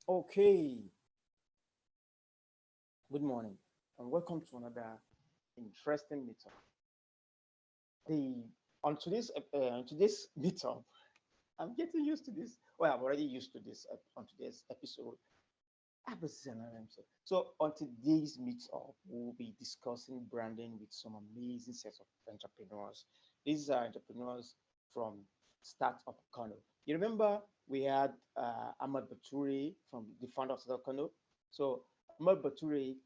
Okay, good morning and welcome to another interesting meetup. The on today's meetup, I'm getting used to this. Well, I'm already used to this on today's episode. So on today's meetup, we'll be discussing branding with some amazing sets of entrepreneurs. These are entrepreneurs from Startup Kano. You remember we had Ahmad Baturi from the founder of Startup Kano. So Ahmad Baturi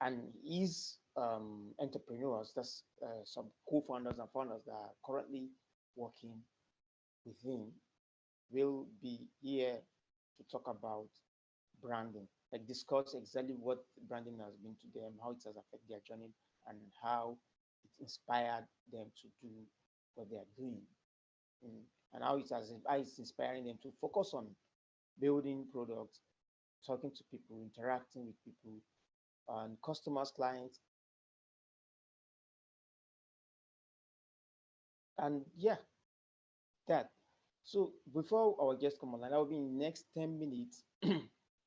and his entrepreneurs, that's some co-founders and founders that are currently working with him, will be here to talk about branding, like discuss exactly what branding has been to them, how it has affected their journey, and how it inspired them to do what they are doing, mm, and how it's inspiring them to focus on building products, talking to people, interacting with people, and customers, clients, and yeah, that. So before our guest come online, that will be in the next 10 minutes.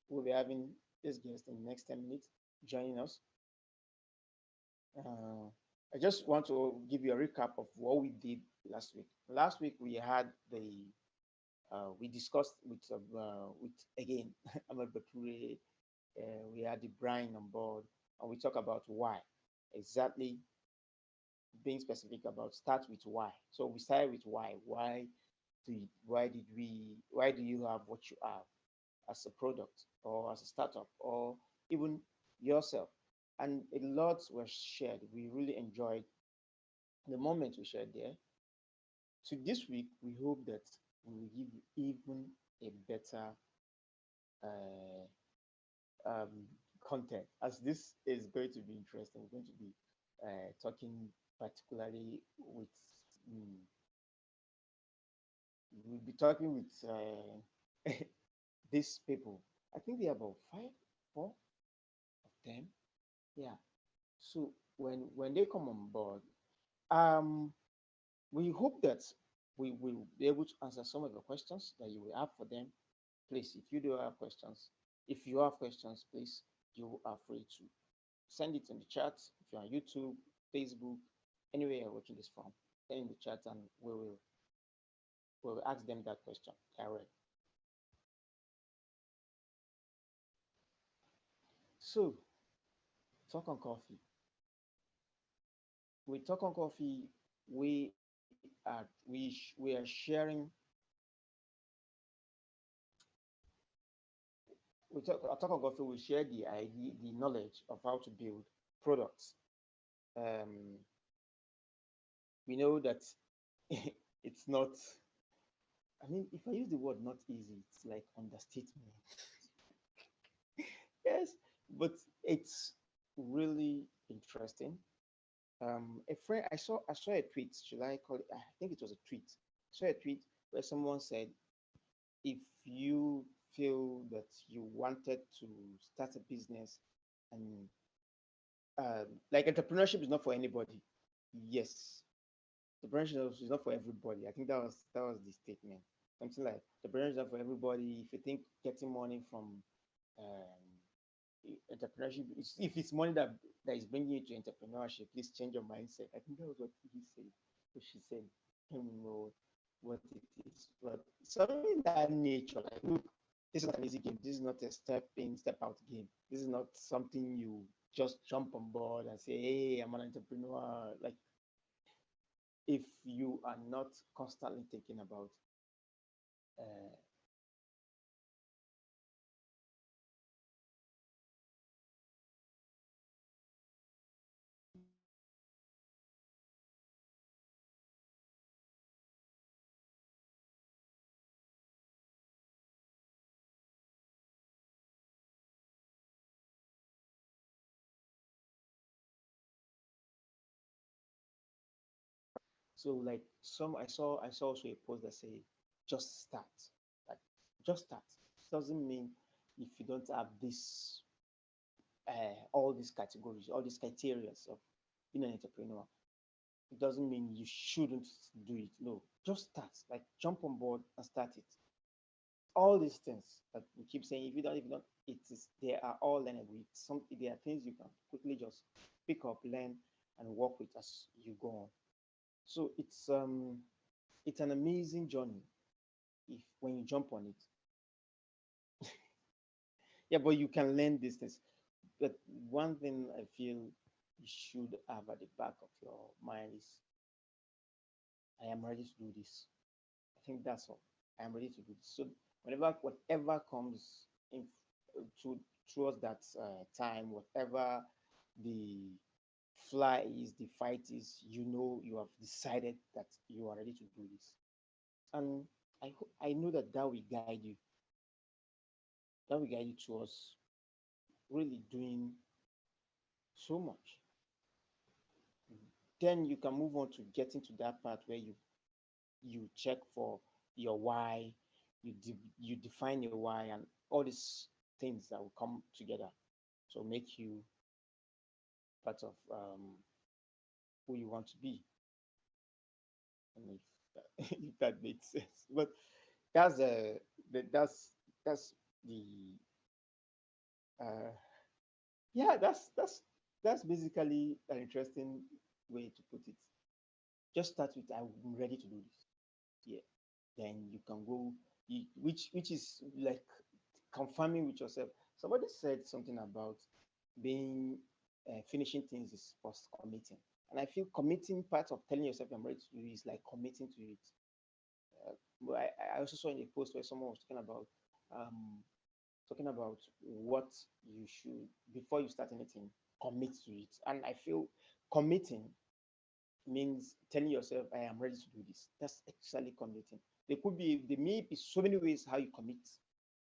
We'll be having this guest in the next 10 minutes joining us. Uh, I just want to give you a recap of what we did last week. Last week we had we discussed with again Ahmed Bature. We had the Brian on board, and we talk about why exactly, being specific about start with why. So we started with why. Why do you have what you have as a product or as a startup or even yourself? And a lot was shared. We really enjoyed the moment we shared there. So this week, we hope that we will give you even a better uh, um, content, as this is going to be interesting. We're going to be talking particularly with, mm, we'll be talking with these people. I think there are about four of them. Yeah. So when they come on board, um, we hope that we will be able to answer some of the questions that you will have for them. Please, if you do have questions, if you have questions, please, you are free to send it in the chat. If you're on YouTube, Facebook, anywhere you're watching this from, send in the chat and we will ask them that question direct. So, talk on coffee. With Talk on Coffee, we are sharing. We Talk on Coffee. We share the idea, the knowledge of how to build products. Um, we know that it's not. I mean, if I use the word not easy, it's like understatement. Yes, but it's really interesting. A friend, I saw a tweet. Should I call it? I think it was a tweet. I saw a tweet where someone said, if you feel that you wanted to start a business and like entrepreneurship is not for anybody. Yes, entrepreneurship is not for everybody. I think that was the statement. Something like entrepreneurship is not for everybody. If you think getting money from um, entrepreneurship, if it's money that is bringing you to entrepreneurship, please change your mindset. I think that was what he said. What she said. I don't know what it is, but something in that nature. Like, look, this is not an easy game. This is not a step in, step out game. This is not something you just jump on board and say, "Hey, I'm an entrepreneur." Like, if you are not constantly thinking about uh, so like some I saw also a post that say just start. Like, just start. Doesn't mean if you don't have this all these categories, all these criteria of being an entrepreneur, it doesn't mean you shouldn't do it. No, just start. Like, jump on board and start it. All these things that we keep saying, if you don't, it is they are all learnable. It's some there are things you can quickly just pick up, learn, and work with as you go on. So it's an amazing journey if when you jump on it. Yeah, but you can learn these things. But one thing I feel you should have at the back of your mind is I am ready to do this. I think that's all. I am ready to do this. So whatever comes in to towards that time, whatever the fly is, the fight is, you have decided that you are ready to do this, and I know that that will guide you. That will guide you towards really doing so much. Then you can move on to getting to that part where you check for your why, you define your why, and all these things that will come together to make you part of who you want to be. And if if that makes sense, but that's that's the uh, yeah, that's basically an interesting way to put it. Just start with I'm ready to do this. Yeah, then you can go, which is like confirming with yourself. Somebody said something about being finishing things is first committing, and I feel committing part of telling yourself I'm ready to do is like committing to it. But I also saw in a post where someone was um, talking about what you should before you start anything commit to it, and I feel committing means telling yourself I am ready to do this. That's actually committing. There may be so many ways how you commit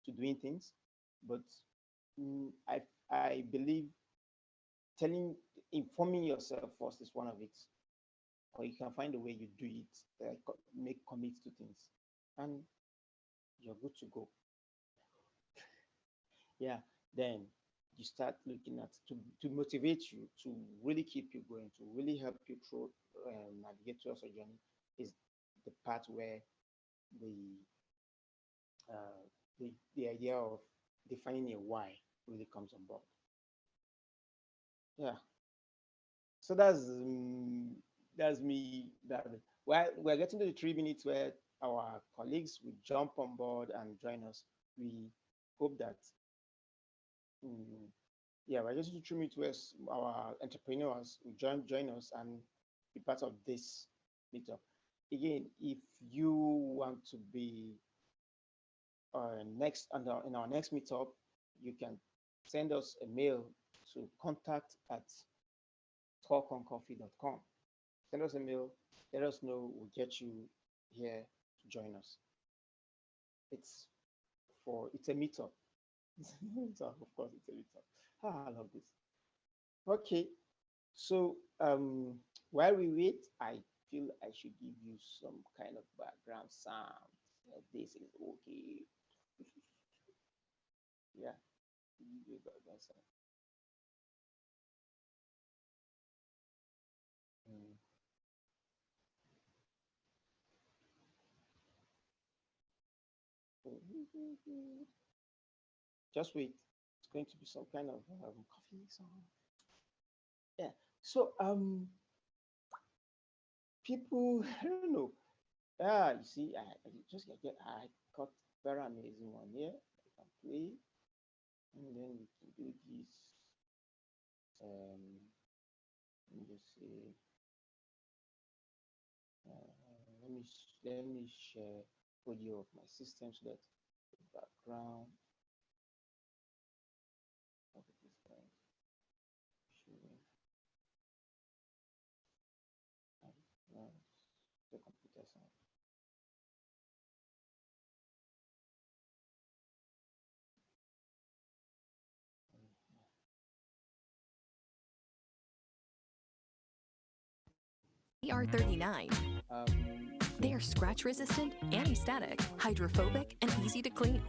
to doing things, but mm, I I believe telling informing yourself first is one of it, or you can find a way you do it, make commit to things, and you're good to go. Yeah, then you start looking at to motivate you to really keep you going, to really help you through navigate towards your journey is the part where the uh, the idea of defining a why really comes on board. Yeah, so that's me. That we're getting to the 3 minutes where our colleagues will jump on board and join us. We hope that mm, yeah, we're getting to 3 minutes where our entrepreneurs will join us and be part of this meetup. Again, if you want to be next in our next meetup, you can send us a mail to contact talkoncoffee.com. Send us a mail, let us know, we'll get you here to join us. It's it's a meetup. So of course it's a meetup. Ah, I love this. Okay, so while we wait, I feel I should give you some kind of background sound. This is okay. Yeah, give you background sound. Mm. Just wait. It's going to be some kind of coffee song. Yeah. So people, I don't know. Ah, you see, I just get I got very amazing one here. I can play, and then we can do this. Um, let me just say, let me share audio of my system so that the background of it is going showing. Uh, the computer sound. ER39. Um, They are scratch resistant, anti-static, hydrophobic, and easy to clean.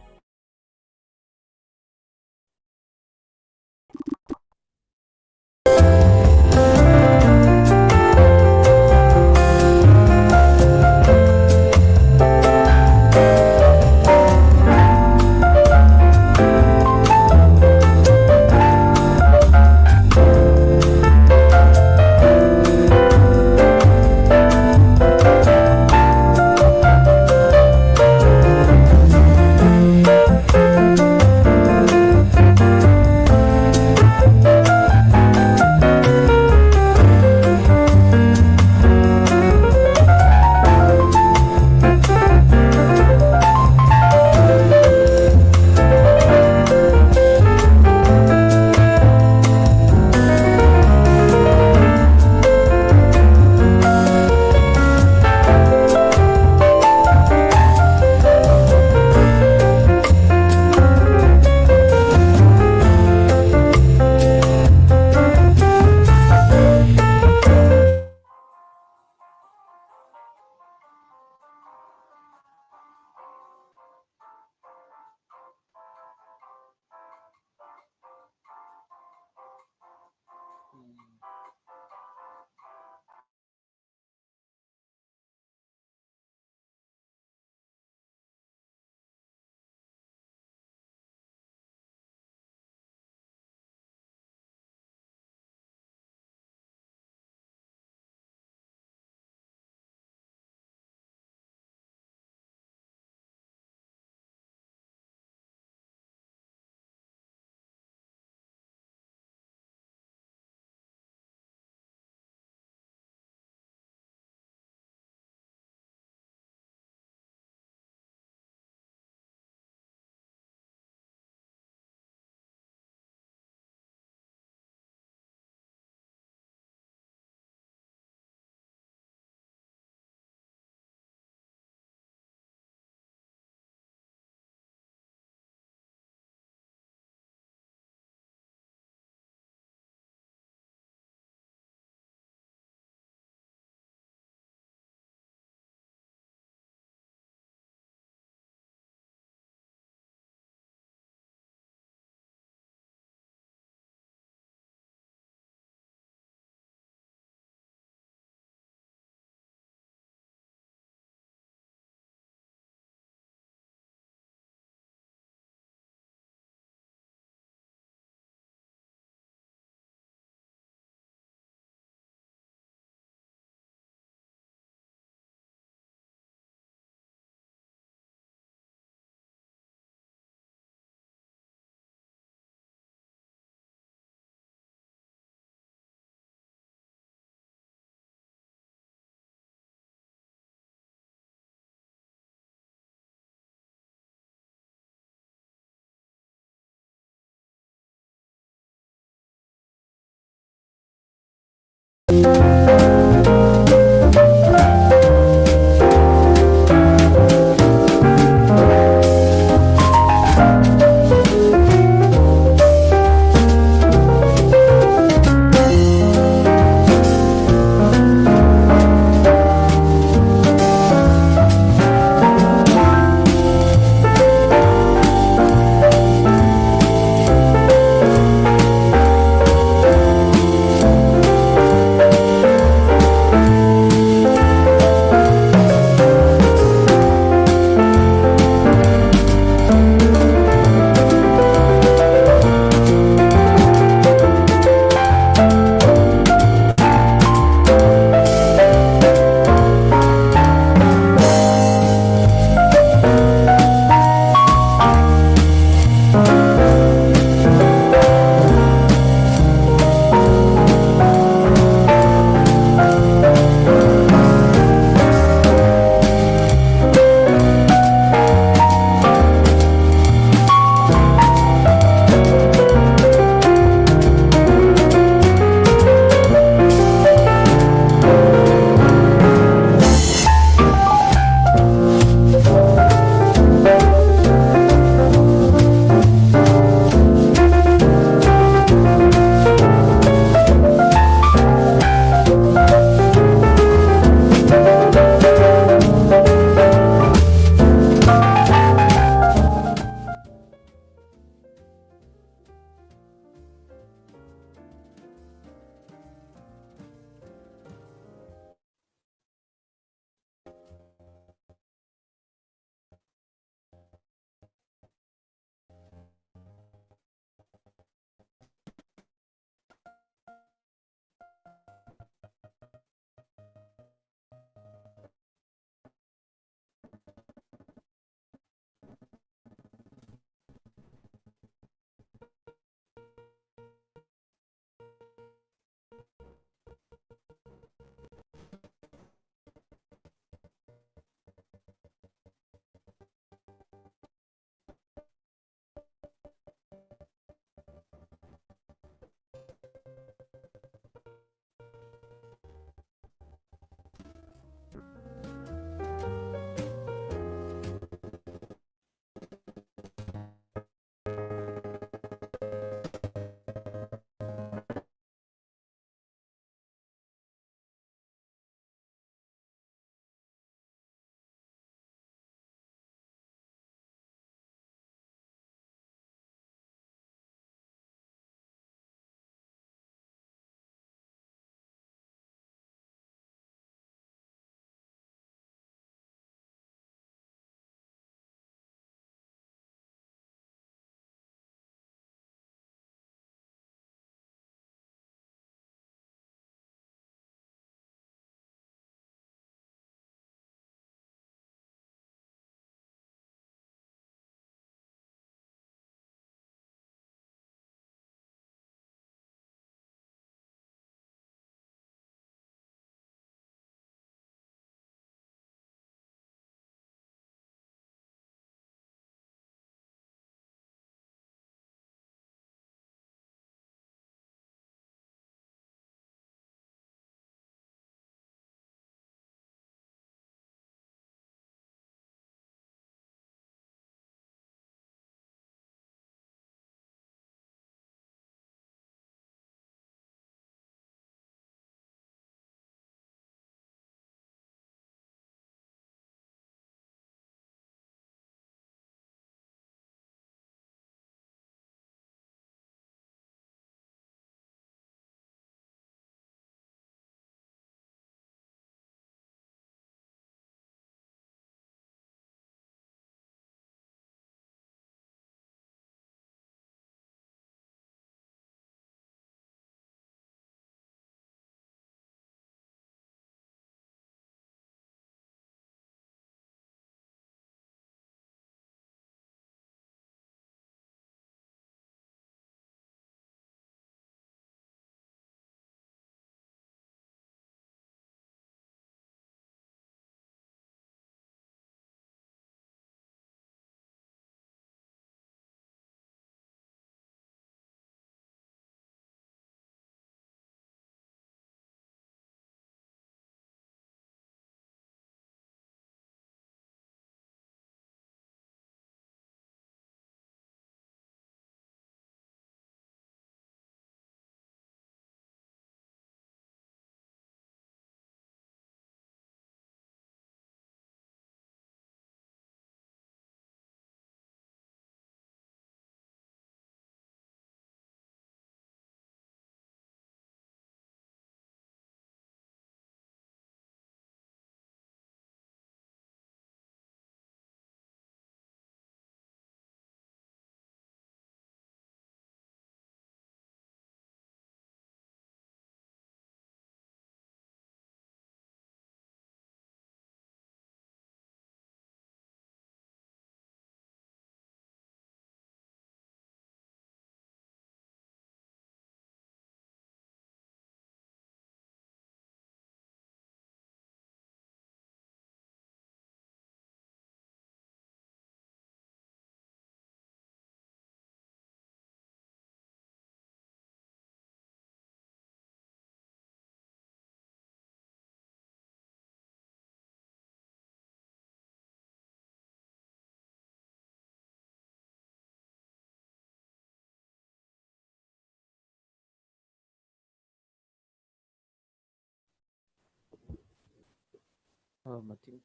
I think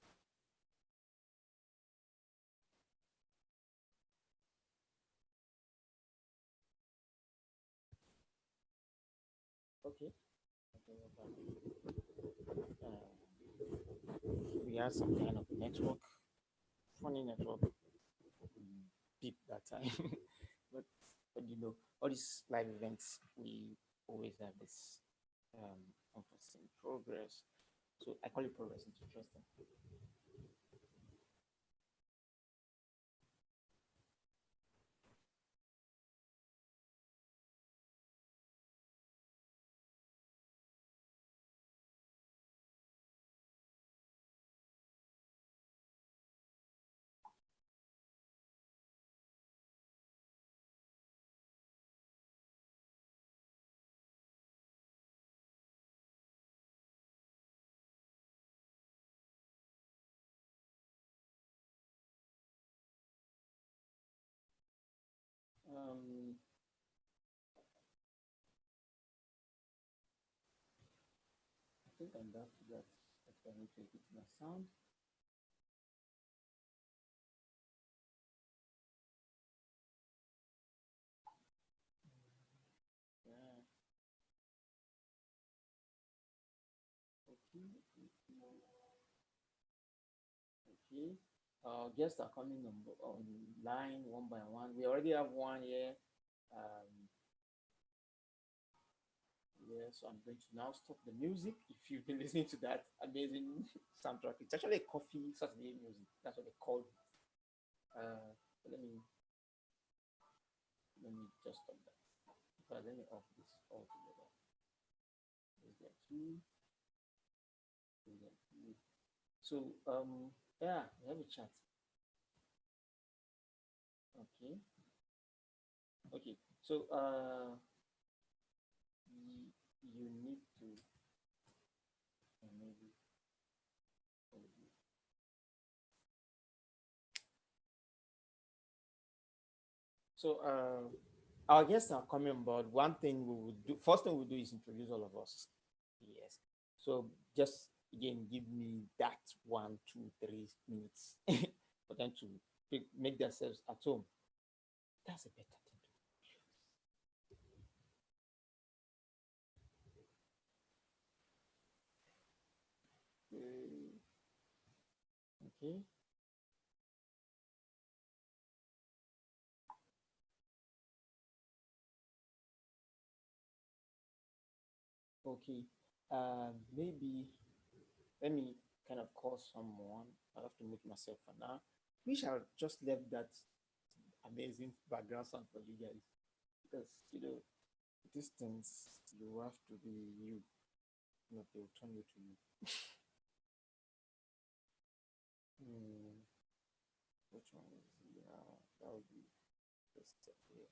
okay. Okay, we're back. We had some kind of network, funny network peak that time. but all these live events, we always have this unforeseen progress. So I call it progress. It's interesting. Um, I think I'm back to that. I need to get my sound. Yeah. Okay. Okay. Guests are coming on line one by one. We already have one here. Um, yeah, so I'm going to now stop the music. If you've been listening to that amazing soundtrack, it's actually a coffee Saturday music. That's what they call it. Let me just stop that. Let me off this altogether. Is there two? Is there two? So yeah, we have a chat. Okay. Okay. So you need to maybe. So our guests are coming on board. One thing we would do, first thing we do is introduce all of us. Yes. So just again, give me that 1, 2, 3 minutes for them to make themselves at home. That's a better thing. Okay. Okay. Maybe let me kind of call someone. I have to mute myself for now. We shall just left that amazing background sound for you guys because these things you have to be you. They'll turn you to you. Which one is that would be the step here.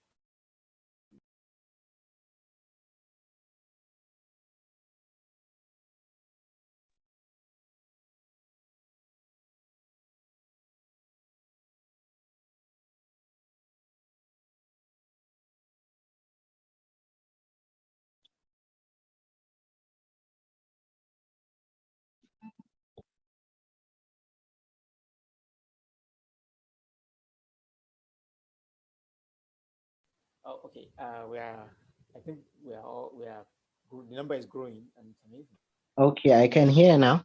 Oh, okay. I think we are, the number is growing and it's amazing. Okay, I can hear now.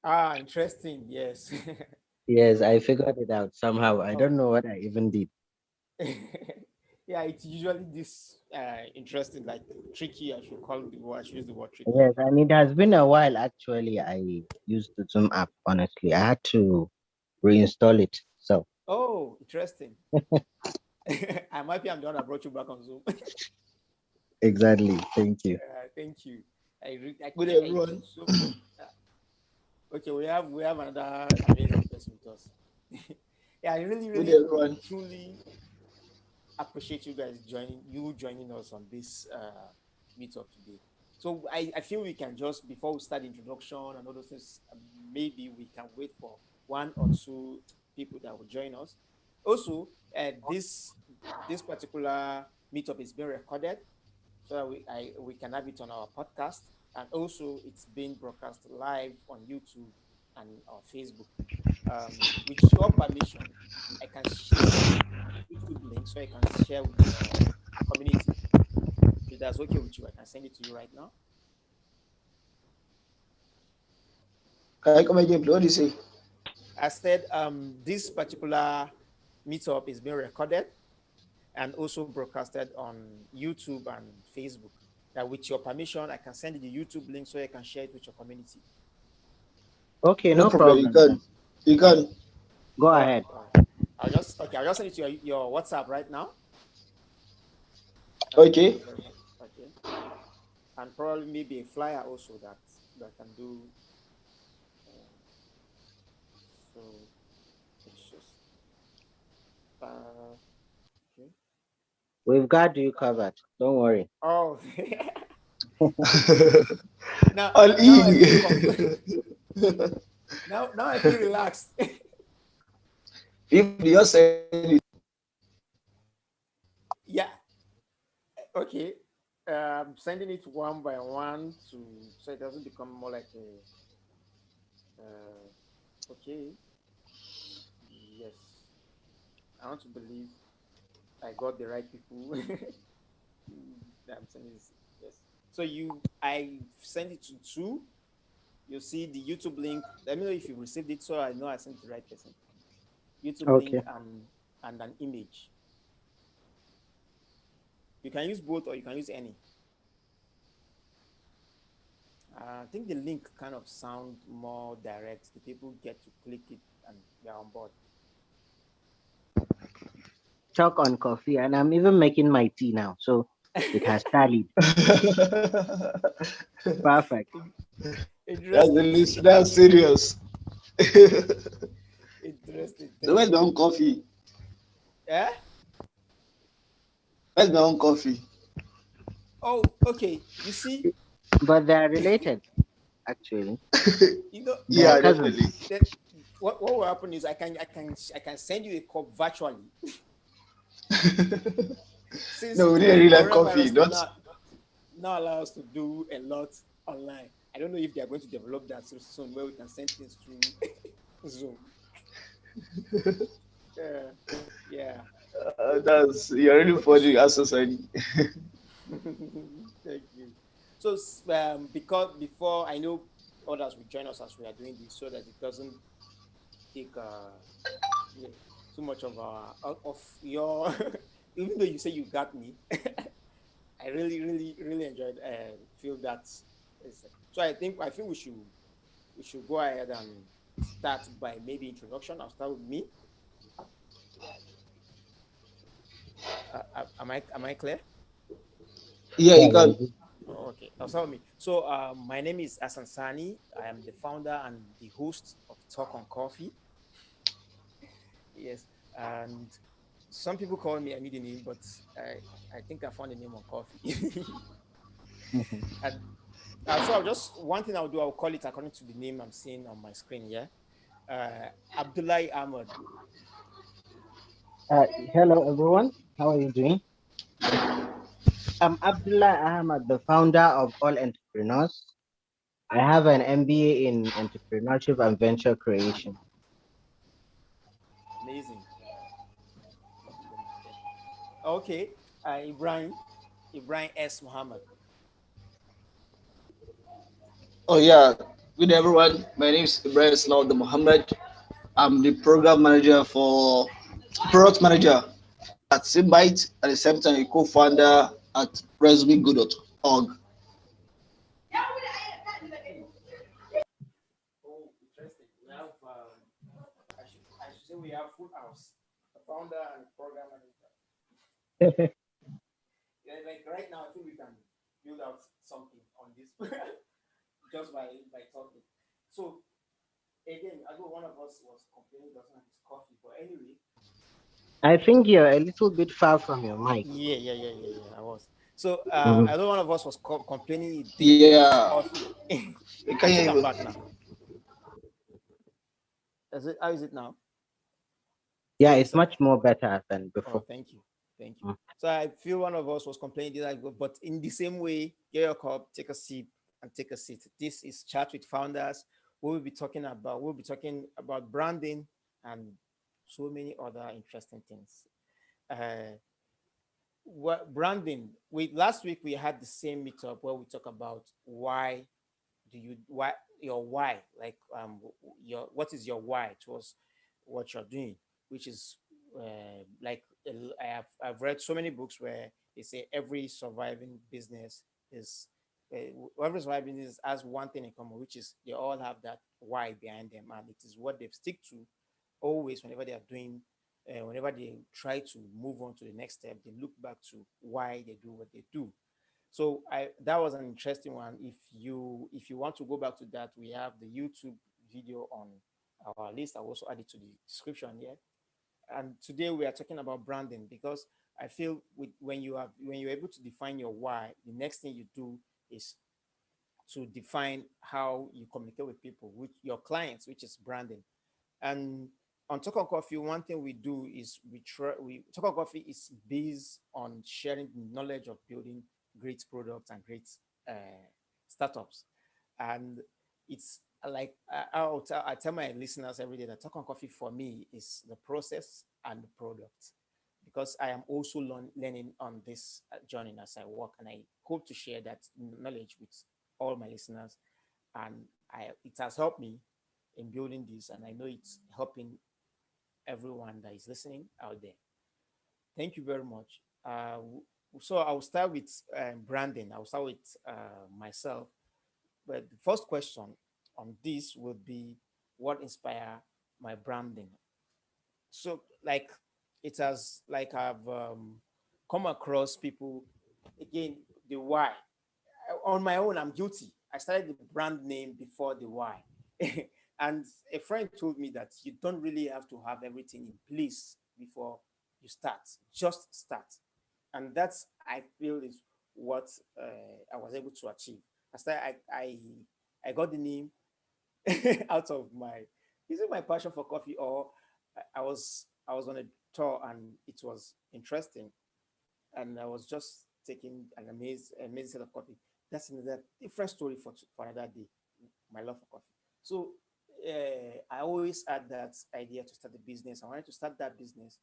Ah, interesting. Yes. Yes, I figured it out somehow. I Oh. don't know what I even did. Yeah, it's usually this interesting, like tricky. I should call the word. I should use the word tricky. Yes, and it has been a while actually. I used the Zoom app, honestly. I had to reinstall it. So, Oh, interesting. I'm happy I'm the one that brought you back on Zoom. exactly. Thank you. Thank you. Good I everyone. so okay. We have another amazing person with us. Yeah, I really, Good really, everyone. truly appreciate you guys joining us on this meetup today. So I feel we can just before we start the introduction and all those things, maybe we can wait for one or two people that will join us. Also, this particular meetup is being recorded so that we can have it on our podcast, and also it's being broadcast live on YouTube and on Facebook. With your permission, I can send you the YouTube link so I can share with your community. If that's okay with you, I can send it to you right now. Can I come again? What do you say? I said this particular meetup is being recorded and also broadcasted on YouTube and Facebook. That with your permission, I can send you the YouTube link so you can share it with your community. Okay, No no problem. You problem. can. You can. Go All ahead. right, all right. I'll just send it to your WhatsApp right now. Okay. Very much. Okay. And probably maybe a flyer also that can do. So it's just okay. We've got you covered. Don't worry. Oh, now All now I in. feel now I feel relaxed. If you say Yeah. Okay. Sending it one by one so it doesn't become more like a. Okay. Yes. I want to believe I got the right people. I'm sending this. Yes. So I send it to two. You see the YouTube link. Let me know if you received it, so I know I sent it to the right person. YouTube link Okay. and an image. You can use both or you can use any. I think the link kind of sound more direct. The people get to click it and they're on board. Talk on coffee, and I'm even making my tea now, so it has tallied. Perfect. Interesting. that's serious. Interesting. So Thank where's my you. own coffee? Yeah. Where's my own coffee? Oh, okay. You see, But they're related, actually. you know, They're Yeah, cousins. definitely. then what will happen is I can send you a cup virtually. Since No, we didn't really like coffee. coronavirus Don't. not allow us to do a lot online. I don't know if they are going to develop that soon where we can send things through Zoom. Yeah, yeah. That's you're really funny as society. Thank you. So, because before I know others will join us as we are doing this, so that it doesn't take yeah, too much of your. Even though you say you got me, I really enjoyed. Feel that. So I think we should go ahead and start by maybe introduction. I'll start with me. Am I clear? Yeah, Yeah, you very can. good. Oh, okay, that's how me. So, my name is Asan Sani. I am the founder and the host of Talk on Coffee. Yes, and some people call me a middle name, but I think I found a name on coffee. Mhm. And so I'll just one thing I'll do. I'll call it according to the name I'm seeing on my screen. Yeah, Abdullahi Ahmed. Uh, Hello, everyone. How are you doing? I'm Abdullah Ahmad, the founder of All Entrepreneurs. I have an MBA in entrepreneurship and venture creation. Amazing. Okay, Ibrahim S. Muhammad. Oh yeah. Good everyone. My name is Ibrahim Slaud Muhammad. I'm the program manager for product manager at Symbite, at the same time a co-founder at ResumeGo.org. Oh, interesting. We have I should say we have Full House, a founder and a program manager. Yeah, like right now, I think we can build out something on this just by talking. So again, I know one of us was complaining he doesn't have his coffee, but anyway. I think you're a little bit far from your mic. Yeah. I was. So Mhm. I know one of us was complaining he didn't get his Yeah. coffee. You I can think hear I'm you. back now. How is it now? Yeah, Okay, it's so much more better than oh, before. thank you. Thank you. Mm. So I feel one of us was complaining, but in the same way, get your cup, take a sip, and take a seat. This is Chat with Founders, we'll be talking about branding and so many other interesting things. Uh, what branding? We last week we had the same meetup where we talk about why your why, like your what is your why towards what you're doing, which is like I've read so many books where they say every surviving business is every surviving business has one thing in common, which is they all have that why behind them, and it is what they stick to always whenever they are doing. Whenever they try to move on to the next step, they look back to why they do what they do. So I that was an interesting one. If you want to go back to that, we have the YouTube video on our list. I'll also add it to the description here. And today we are talking about branding because I feel when you're able to define your why, the next thing you do is to define how you communicate with people, with your clients, which is branding. And on Talk on Coffee, one thing we do is we Talk on Coffee is based on sharing the knowledge of building great products and great uh, startups. And it's like I tell my listeners every day that Talk on Coffee for me is the process and the product because I am also learning on this journey as I work, and I hope to share that knowledge with all my listeners. And it has helped me in building this, and I know it's helping everyone that is listening out there. Thank you very much. So I'll start with branding. I'll start with myself. But the first question on this would be, what inspire my branding? So like I've come across people again the why. On my own, I'm guilty. I started the brand name before the why. And a friend told me that you don't really have to have everything in place before you start. Just start. And that's, I feel, is what I was able to achieve. I started, I got the name out of my, is it my passion for coffee, or I was on a tour and it was interesting, and I was just taking an amazing set of coffee. That's another different story for another day. My love for coffee. So I always had that idea to start a business. I wanted to start that business.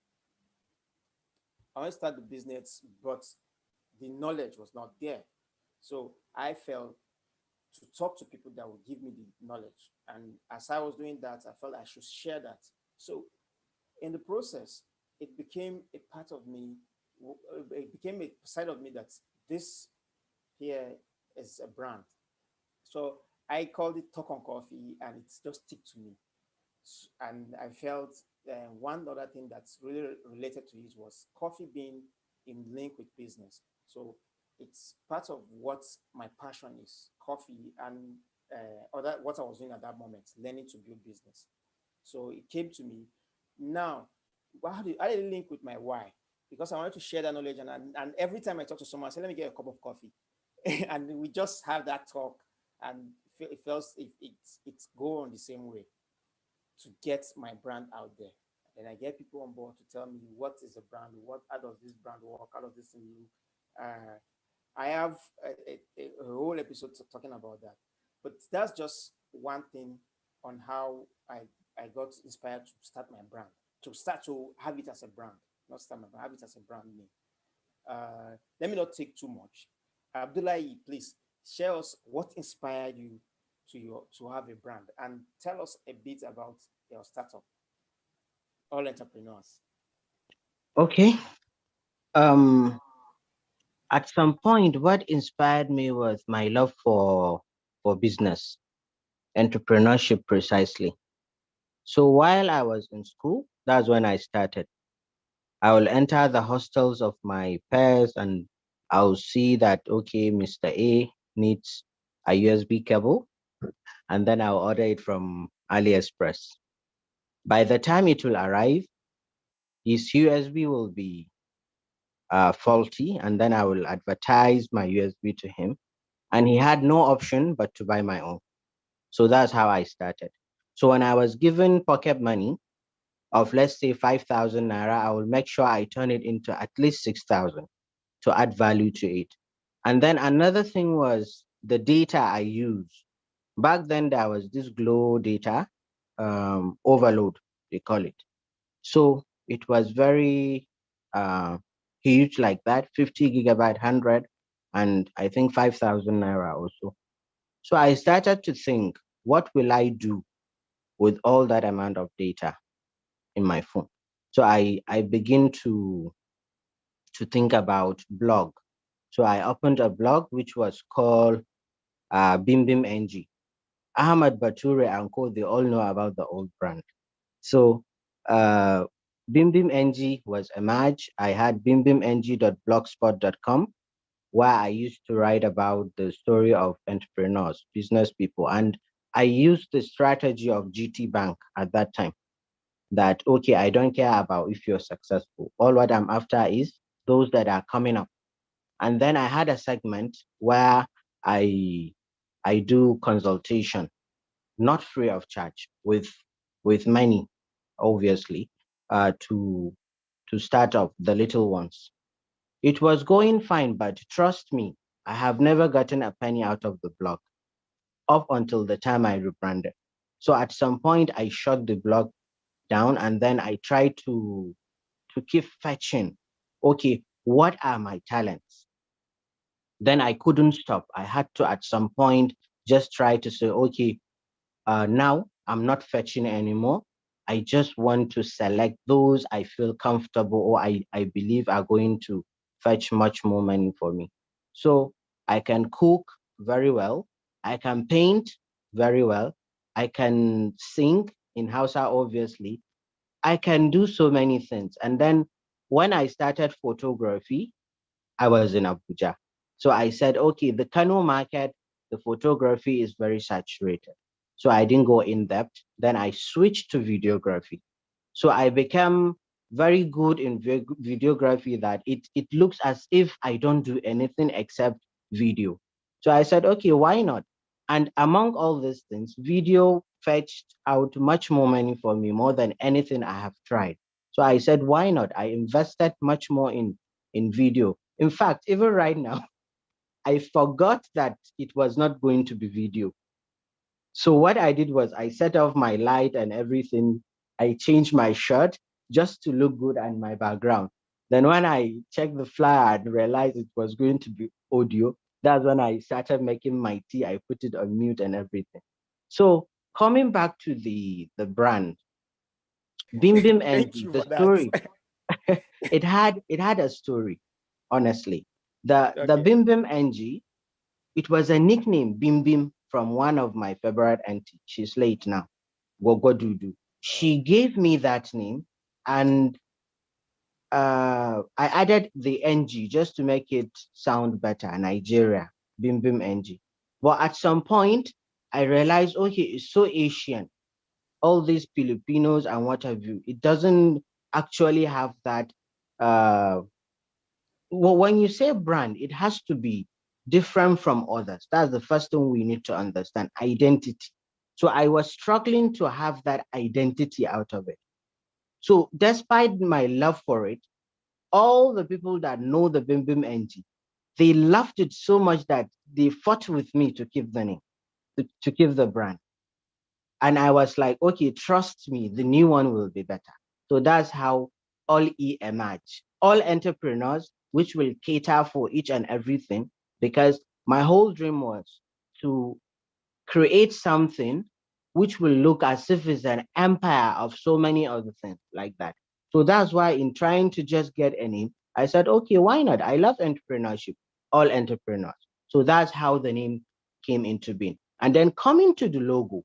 I wanted to start the business, but the knowledge was not there. So I felt to talk to people that would give me the knowledge. And as I was doing that, I felt I should share that. So in the process, it became a part of me. It became a side of me that this here is a brand. So I called it Talk on Coffee, and it's just stick to me. And I felt one other thing that's really related to it was coffee being in link with business. So it's part of what my passion is, coffee, and other what I was doing at that moment, learning to build business. So it came to me. Now, how did it link with my why? Because I wanted to share that knowledge, and every time I talk to someone, I say, "Let me get a cup of coffee," and we just have that talk, and it feels it's go on the same way to get my brand out there. And I get people on board to tell me what is a brand, how does this brand work, how does this thing look. Uh, I have a whole episode talking about that, but that's just one thing on how I got inspired to start my brand, to start to have it as a brand, not start my brand, have it as a brand name. Let me not take too much. Abdullahi, please share us what inspired you to have a brand, and tell us a bit about your startup, all entrepreneurs. Okay. Um, at some point, what inspired me was my love for business, entrepreneurship precisely. So while I was in school, that's when I started. I will enter the hostels of my peers and I'll see that okay, Mr. A needs a USB cable, and then I'll order it from AliExpress. By the time it will arrive, his USB will be faulty, and then I will advertise my USB to him. And he had no option but to buy my own. So that's how I started. So when I was given pocket money of, let's say, 5,000 naira, I will make sure I turn it into at least 6,000 to add value to it. And then another thing was the data I use. Back then, there was this Glow data overload, they call it. So it was very huge like that, 50 gigabyte, 100, and I think 5,000 naira also. So I started to think, what will I do with all that amount of data in my phone? So I begin to think about blog. So I opened a blog which was called Bim NG. Ahmad Bature and Co. They all know about the old brand. So uh, NG was a merge. I had bimbimng.blogspot.com where I used to write about the story of entrepreneurs, business people, and I used the strategy of GT Bank at that time. That okay, I don't care about if you're successful. All what I'm after is those that are coming up. And then I had a segment where I I do consultation, not free of charge, with money, obviously, to start up the little ones. It was going fine, but trust me, I have never gotten a penny out of the blog up until the time I rebranded. So at some point, I shut the blog down and then I tried to keep fetching. Okay, what are my talents? Then I couldn't stop. I had to at some point just try to say, okay, now I'm not fetching anymore. I just want to select those I feel comfortable or I believe are going to fetch much more money for me. So I can cook very well. I can paint very well. I can sing in Hausa, obviously. I can do so many things. And then when I started photography, I was in Abuja. So I said, okay, the Kano market, the photography is very saturated. So I didn't go in depth. Then I switched to videography. So I became very good in videography that it looks as if I don't do anything except video. So I said, okay, why not? And among all these things, video fetched out much more money for me, more than anything I have tried. So I said, why not? I invested much more in video. In fact, even right now, I forgot that it was not going to be video. So what I did was I set off my light and everything. I changed my shirt just to look good and my background. Then when I checked the flyer and realized it was going to be audio, that's when I started making my tea. I put it on mute and everything. So coming back to the brand, Bim Bim Thank NG, you the for that. story, it had a story, honestly. The Okay. Bim Bim NG, it was a nickname, Bim Bim, from one of my favorite auntie. She's late now, Gogo Dudu. Oh, She gave me that name, and I added the NG just to make it sound better. Nigeria, Bim Bim NG. But at some point, I realized, okay, it's so Asian. All these Filipinos and what have you. It doesn't actually have that. Uh, well, when you say brand, it has to be different from others. That's the first thing we need to understand, identity. So I was struggling to have that identity out of it. So despite my love for it, all the people that know the Bim Bim NG, they loved it so much that they fought with me to keep the name, to keep the brand. And I was like, okay, trust me, the new one will be better. So that's how All E emerged. All entrepreneurs, which will cater for each and everything, because my whole dream was to create something which will look as if it's an empire of so many other things like that. So that's why in trying to just get a name, I said, okay, why not? I love entrepreneurship, all entrepreneurs. So that's how the name came into being. And then coming to the logo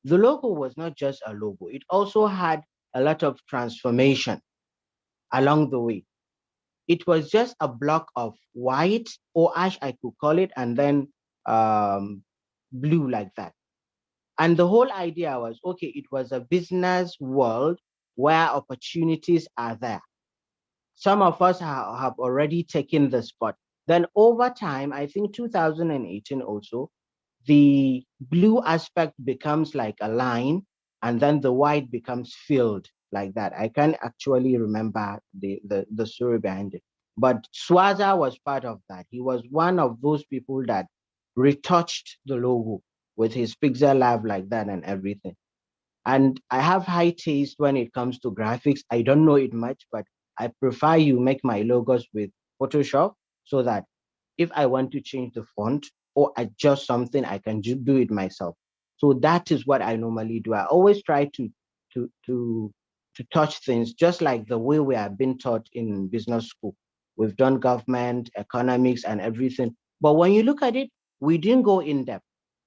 was not just a logo, it also had a lot of transformation along the way. It was just a block of white or ash, I could call it, and then blue like that. And the whole idea was okay, it was a business world where opportunities are there. Some of us have already taken the spot. Then over time, I think 2018 also, the blue aspect becomes like a line, and then the white becomes filled like that. I can't actually remember the story behind it. But Swaza was part of that. He was one of those people that retouched the logo with his Pixel Lab like that and everything. And I have high taste when it comes to graphics. I don't know it much, but I prefer you make my logos with Photoshop so that if I want to change the font or adjust something, I can just do it myself. So that is what I normally do. I always try to to to touch things just like the way we have been taught in business school. We've done government, economics, and everything. But when you look at it, we didn't go in depth.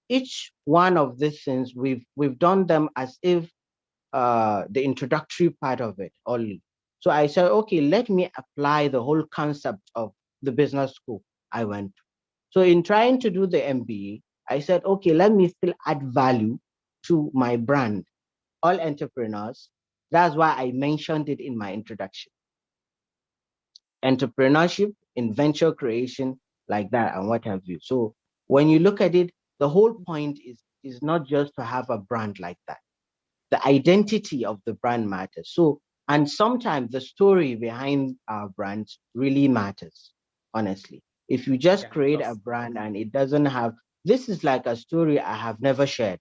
Each one of these things we've done them as if the introductory part of it only. So I said, okay, let me apply the whole concept of the business school I went to. So in trying to do the MBA, I said, okay, let me still add value to my brand, all entrepreneurs. That's why I mentioned it in my introduction. Entrepreneurship in venture creation, like that, and what have you. So when you look at it, the whole point is not just to have a brand like that. The identity of the brand matters. So, and sometimes the story behind our brands really matters, honestly. If you just create a brand and it doesn't have, this is like a story I have never shared,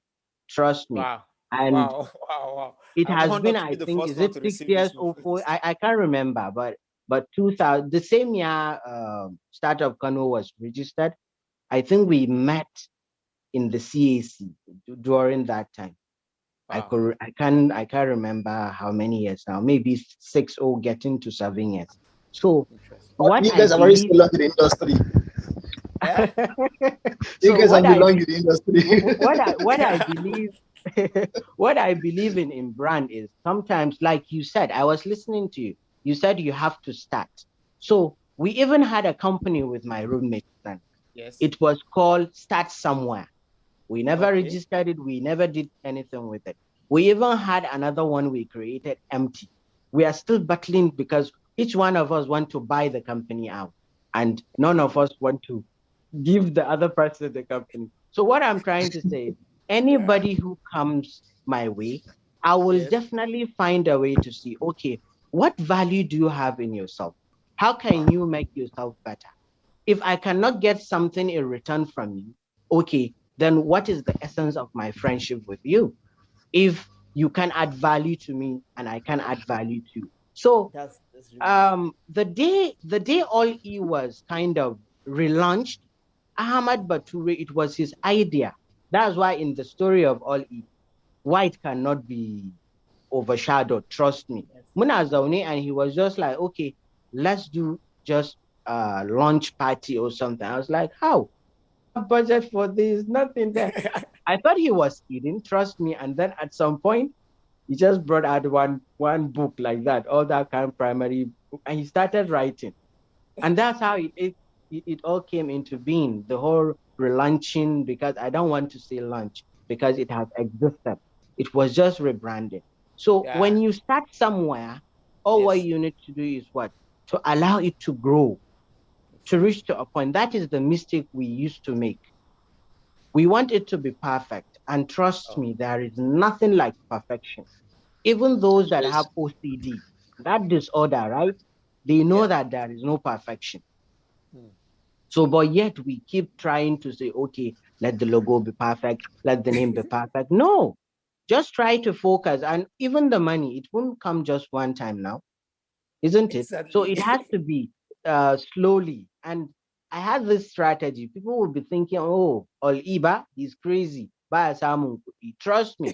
trust me. Wow. And Wow. Wow. Wow. it I'm has been, honored to be I the think, first is one it to 6 years receive or four? this. I can't remember, but 2000, the same year Startup Kano was registered, I think we met in the CAC during that time. Wow. I can't remember how many years now, maybe 6 or getting to 7 years. So Interesting. But what you I guys are very believe still in the industry. Eh? You so guys what have I belong be, in the industry. what I believe what I believe in brand is sometimes, like you said, I was listening to you. You said you have to start. So we even had a company with my roommates then. Yes. It was called Start Somewhere. We never Okay. registered it. We never did anything with it. We even had another one we created empty. We are still battling because each one of us want to buy the company out, and none of us want to give the other person the company. So what I'm trying to say is, Yeah. anybody who comes my way, I will Yes. definitely find a way to see, okay, what value do you have in yourself? How can Wow. you make yourself better? If I cannot get something in return from you, okay, then what is the essence of my friendship with you? If you can add value to me and I can add value to you. So That's really good. the day All E was kind of relaunched, Ahmad Bature, it was his idea. That's why in the story of All E, white cannot be overshadowed. Trust me. Yes. Muna zaune, and he was just like, okay, let's do just a launch party or something. I was like, how? Budget for this? Nothing there. I thought he was kidding. Trust me. And then at some point, he just brought out one book like that, all that kind of primary book, and he started writing. And that's how it all came into being. The whole relaunching, because I don't want to say launch because it has existed. It was just rebranded. So Yeah. when you start somewhere, all what Yes. you need to do is what? To allow it to grow, to reach to a point. That is the mistake we used to make. We want it to be perfect. And trust Oh. me, there is nothing like perfection. Even those that Yes. have OCD, that disorder, right? They know Yeah. that there is no perfection. Hmm. So, but yet we keep trying to say, okay, let the logo be perfect, let the name be perfect. No, just try to focus. And even the money, it won't come just one time now, isn't it? So Exactly. it has to be slowly. And I had this strategy. People will be thinking, oh, Oliba is crazy. Buy a salmon. Trust me,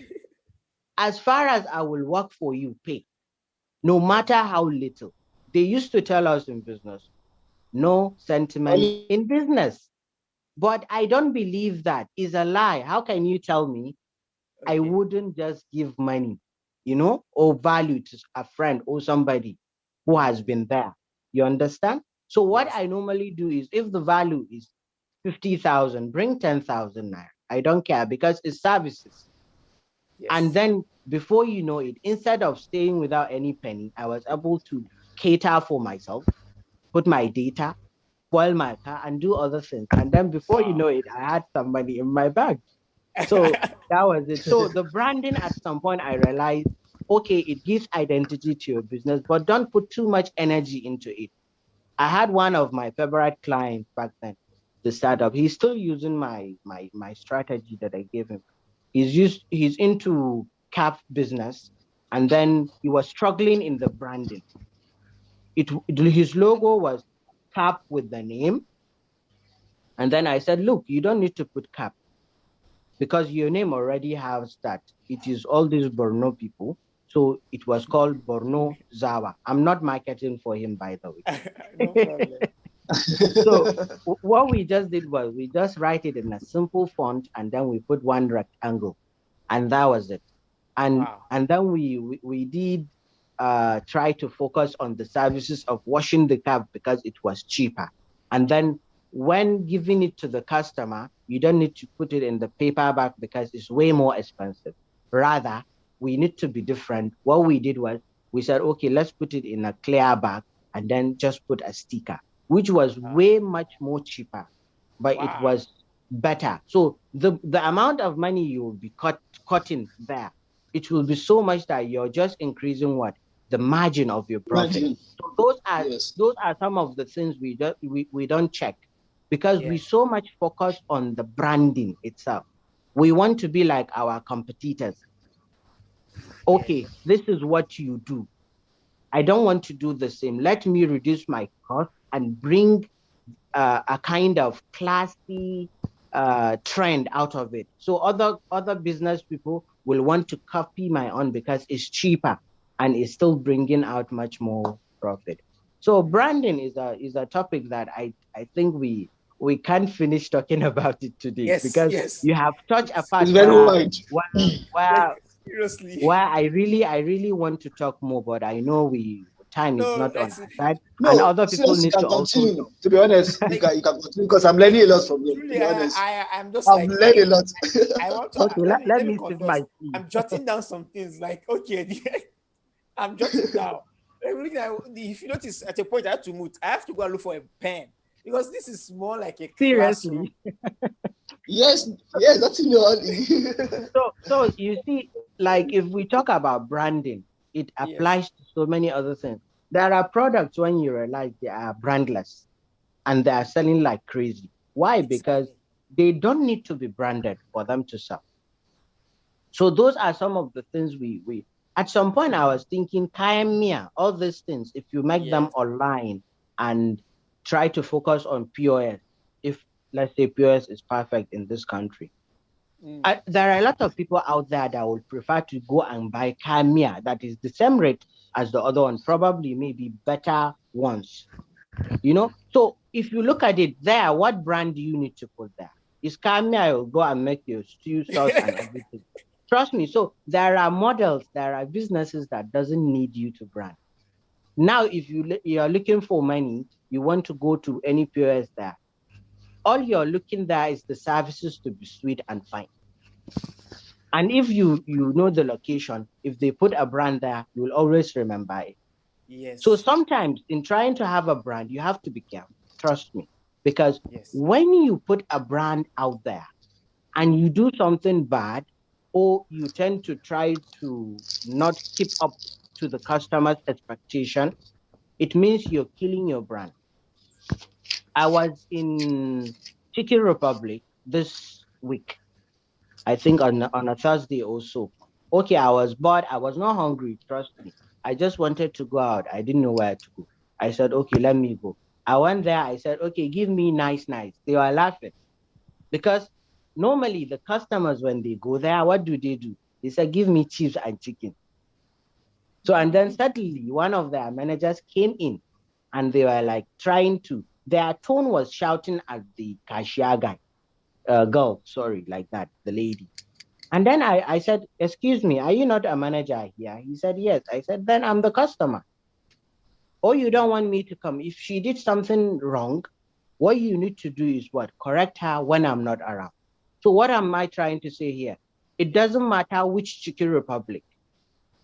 as far as I will work for you, pay, no Yes. matter how little. They used to tell us in business, no sentiment Only in business. But I don't believe that is a lie. How can you tell me I Okay. wouldn't just give money, or value to a friend or somebody who has Hmm. been there? You understand? So what Yes. I normally do is, if the value is 50,000, bring 10,000 naira. I don't care because it's services. And Yes. then before you know it, instead of staying without any penny, I was able to cater for myself, put my data, spoil my car, and do other things. And then before you Wow. know it, I had some money in my bag. So that was it. So the branding, at some point, I realized, okay, it gives identity to your business, but don't put too much energy into it. I had one of my favorite clients back then. the startup. He's still using my strategy that I gave him. He's into cap business, and then he was struggling in the branding. His logo was cap with the name, and then I said, look, you don't need to put cap because your name already has that. It is all these Borno people. So it was called Borno Zawa. I'm not marketing for him, by the way. No problem. So what we just did was we just write it in a simple font, and then we put one rectangle, and that was it. And Wow. and then we did try to focus on the services of washing the cap because it was cheaper. And then when giving it to the customer, you don't need to put it in the paper bag because it's way more expensive. Rather, we need to be different. What we did was we said, okay, let's put it in a clear bag and then just put a sticker, which was way much more cheaper, but it was better. So the amount of money you will be cutting there, it will be so much that you're just increasing what? The margin of your profit. So those are some of the things we don't check because we so much focus on the branding itself. We want to be like our competitors. Okay, this is what you do. I don't want to do the same. Let me reduce my cost and bring a kind of classy trend out of it. So other business people will want to copy my own because it's cheaper and it's still bringing out much more profit. So branding is a topic that I think we can't finish talking about it today because you have touched a part seriously. where I really want to talk more, but I know time is not on our side. No, and other people need to continue. also. To be honest, you can continue because I'm learning a lot from you. To be honest, I'm just I'm learning a lot. I want to. Okay, let me sip my tea. I'm jotting down some things like I'm jotting down. If you notice, at a point I have to move. I have to go and look for a pen because this is more like a seriously. Yes, that's in your. So you see, like if we talk about branding, it applies to so many other things. There are products when you realize they are brandless and they are selling like crazy. Why? Because they don't need to be branded for them to sell. So those are some of the things we at some point I was thinking, Kaimia, all these things, if you make them online and try to focus on POS, if let's say POS is perfect in this country, there are a lot of people out there that would prefer to go and buy Kamia that is the same rate as the other one, probably maybe better ones. So if you look at it there, what brand do you need to put there? Is Kamia will go and make your stew sauce and everything. Trust me. So there are models, there are businesses that doesn't need you to brand. Now, if you're looking for money, you want to go to any POS there. All you're looking there is the services to be sweet and fine. And if you know the location, if they put a brand there, you will always remember it. Yes. So sometimes in trying to have a brand, you have to be careful. Trust me. Because when you put a brand out there and you do something bad, or you tend to try to not keep up to the customer's expectation, it means you're killing your brand. I was in Chicken Republic this week, I think on a Thursday or so. Okay, I was bored. I was not hungry, trust me. I just wanted to go out. I didn't know where to go. I said, okay, let me go. I went there. I said, okay, give me nice. They were laughing because normally the customers, when they go there, what do? They say, give me chips and chicken. So, and then suddenly one of their managers came in and they were like their tone was shouting at the cashier girl, like that, the lady. And then I said, excuse me, are you not a manager here? He said, yes. I said, then I'm the customer. Oh, you don't want me to come. If she did something wrong, what you need to do is what? Correct her when I'm not around. So what am I trying to say here? It doesn't matter which Chicken Republic.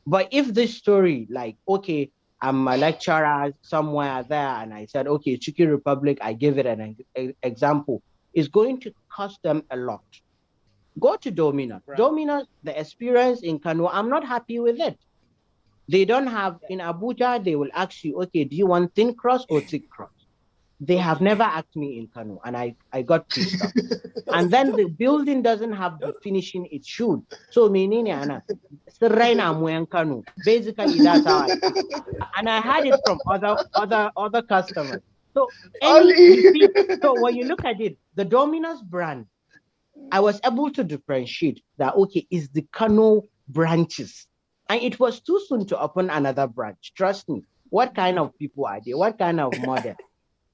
But if this story, like, okay, I'm a lecturer somewhere there, and I said, okay, Chicken Republic, I give it an example, is going to cost them a lot. Go to Domino's. Right. Domino's, the experience in Kano, I'm not happy with it. They don't have, in Abuja, they will ask you, okay, do you want thin crust or thick crust? They have Okay. never asked me in Kano, and I got pissed off. And Just- then just- the building doesn't have the finishing it should. So meaning Anna, Kano. Basically, that's how I feel. And I had it from other customers. So you see, so when you look at it, the Domino's brand, I was able to differentiate that okay, is the Kano branches. And it was too soon to open another branch. Trust me. What kind of people are they? What kind of model?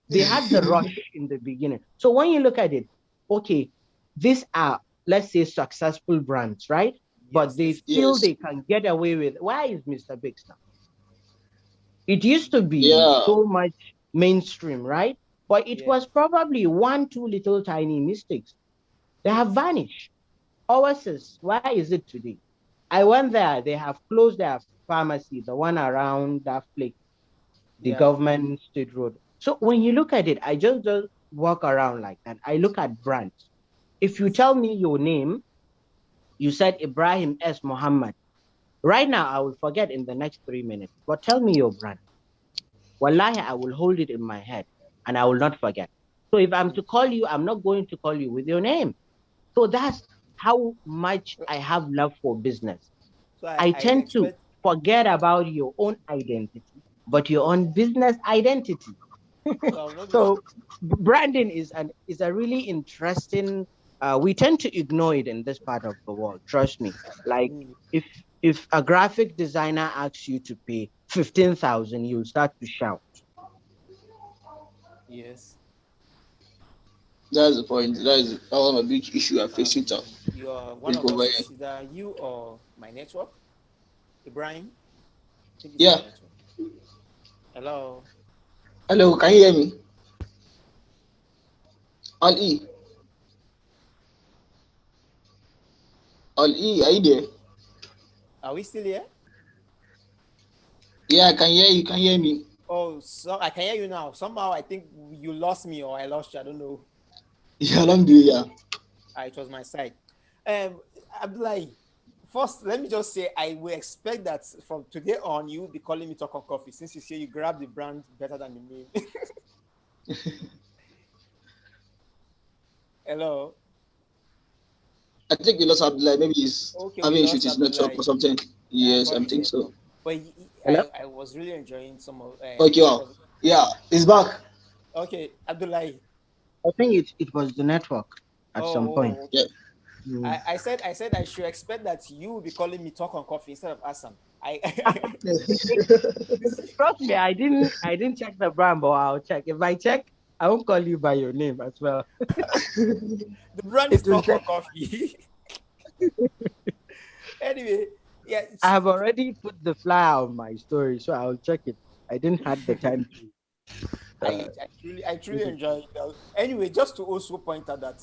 They had the rush in the beginning. So when you look at it, okay, these are, let's say, successful brands, right? But they yes. feel Yes. they can get away with. Why is Mr. Biggs now? It used to be Yeah. so much mainstream, right? But it Yes. was probably one, two little tiny mistakes. They have vanished. Oasis, why is it today? I went there, they have closed their pharmacy, the one around that flake, the Yeah. government state road. So when you look at it, I just walk around like that. I look at brands. If you tell me your name, you said Ibrahim S. Muhammad. Right now, I will forget in the next 3 minutes. But tell me your brand. Wallahi, I will hold it in my head and I will not forget. So if I'm to call you, I'm not going to call you with your name. So that's how much I have love for business. So I I tend to expect. forget about your own identity, but your own business identity. So I'll not be. So branding is a really interesting. We tend to ignore it in this part of the world. Trust me. Like Mm, if a graphic designer asks you to pay 15,000, you'll start to shout. yes. That's the point. That is one of the big issue I face it. You are one It's of over us. here. Is either you or my network, Ibrahim. I think it's your Yeah. network. Hello. Hello, can you hear me? Ali. Ali, are you there? Are we still here? Yeah, I can hear you. Can you hear me? Oh, so I can hear you now. Somehow I think you lost me or I lost you. I don't know. Yeah, alhamdulillah. It was my side. Abdullahi, first, let me just say I will expect that from today on you will be calling me Talk on Coffee since you say you grab the brand better than the name. Hello. I think we lost Abdullah. Maybe he's Okay, we having issues with lost his network or Abdullahi. something. Yes, I But think yeah, so. but Hello? I was really enjoying Okay, some wow. of. Yeah, he's back. Okay, Abdullahi. I think it was the network at some point. Okay. Yeah. Mm. I said I should expect that you will be calling me Talk on Coffee instead of Asan. I Trust me, I didn't check the brand, but I'll check. If I check, I won't call you by your name as well. the brand is It will Talk say on Coffee. Anyway, yeah, I have already put the flyer on my story, so I'll check it. I didn't have the time to. I truly enjoyed it. Anyway, just to also point out that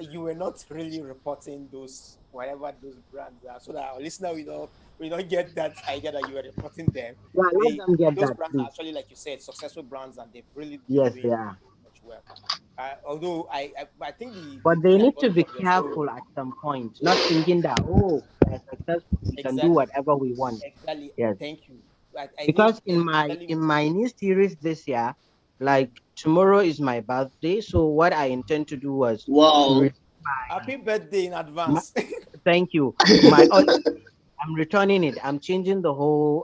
you were not really reporting those whatever those brands are, so that our listener will not get that idea that you were reporting them. Yeah, let them get Those that, brands are please. actually, like you said, successful brands, and they've really been Yes, doing they are. much well. Although I think the But they thing I need to got be from your story. careful at some point, not thinking that, oh, we're successful, we can do Exactly, whatever we want. exactly. Yes. Thank you. I think Because in my especially in my new series this year, like tomorrow is my birthday. So what I intend to do was to Wow. happy birthday in my, advance. thank you. I'm returning it. I'm changing the whole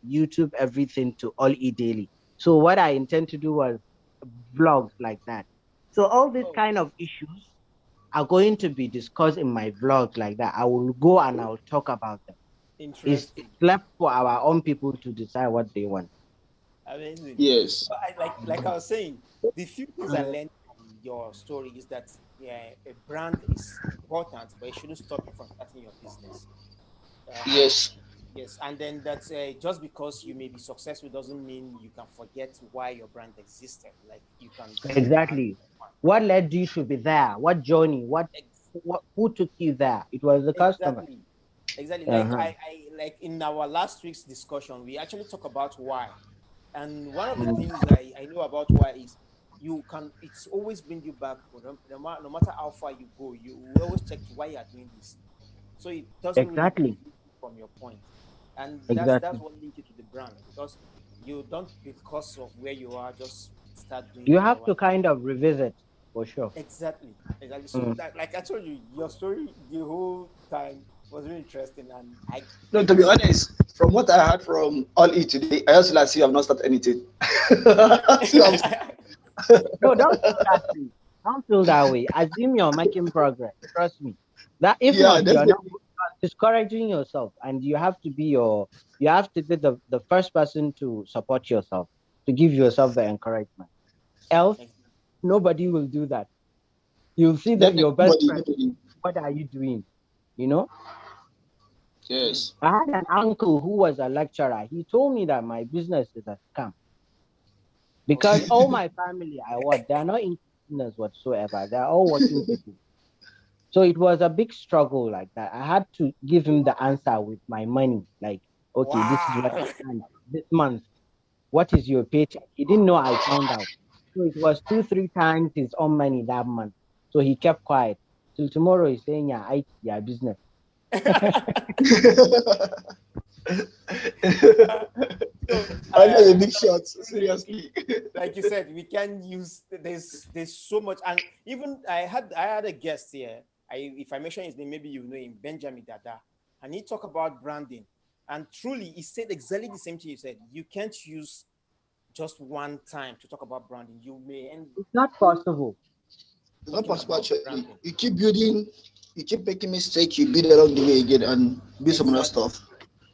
YouTube everything to all e daily. So what I intend to do was vlogs like that. So all these Oh, kind of issues are going to be discussed in my vlog like that. I will go and I'll talk about them. It's interesting. left for our own people to decide what they want. Amazing. Yes. So like I was saying, the few things I learned from your story is that yeah, a brand is important, but it shouldn't stop you from starting your business. Uh, Yes. yes, and then that just because you may be successful doesn't mean you can forget why your brand existed. Like you can keep having Exactly. fun. What led you to be there? What journey? Ex- Who took you there? It was the customer. exactly, exactly. Like Uh-huh. I like in our last week's discussion, we actually talk about why. And one of the Mm. things I know about why is you can it's always bring you back no matter how far you go, you will always check to why you are doing this. So it doesn't really Exactly. deviate from your point. And that's Exactly. what links you to the brand because you don't because of where you are just start doing You it have or to what. kind of revisit for sure. Exactly, exactly. So Mm. that, like I told you, your story the whole time was really interesting, and No, I to be think. honest, from what I heard from All E today, I also like see you have not started anything. See, No, don't feel that way. Don't feel that way. Assume you're making progress. Trust me. That if yeah, not, you're not definitely. discouraging yourself, and you have to be the first person to support yourself, to give yourself the encouragement. Else, nobody will do that. You'll see that Definitely your best nobody, friend, nobody. what are you doing? You know, Mm. Yes. I had an uncle who was a lecturer. He told me that my business is a scam because Okay. all my family I what they're not in business whatsoever. They're all working people. So it was a big struggle like that. I had to give him the answer with my money. Like, okay, this is what Wow. I earned this month. What is your paycheck? He didn't know I found out. So it was 2, 3 times his own money that month. So he kept quiet. Till tomorrow he's saying, yeah, yeah, business. So I know a big shot, seriously. like you said, we can use there's so much, and even I had a guest here. If I mention his name, maybe you know him, Benjamin Dada, and he talked about branding, and truly he said exactly the same thing you said. You can't use just one time to talk about branding. You may end It's not possible. It's not talking possible about actually. branding. You keep building, you keep making mistakes, you build along the way again and build some other Exactly, stuff.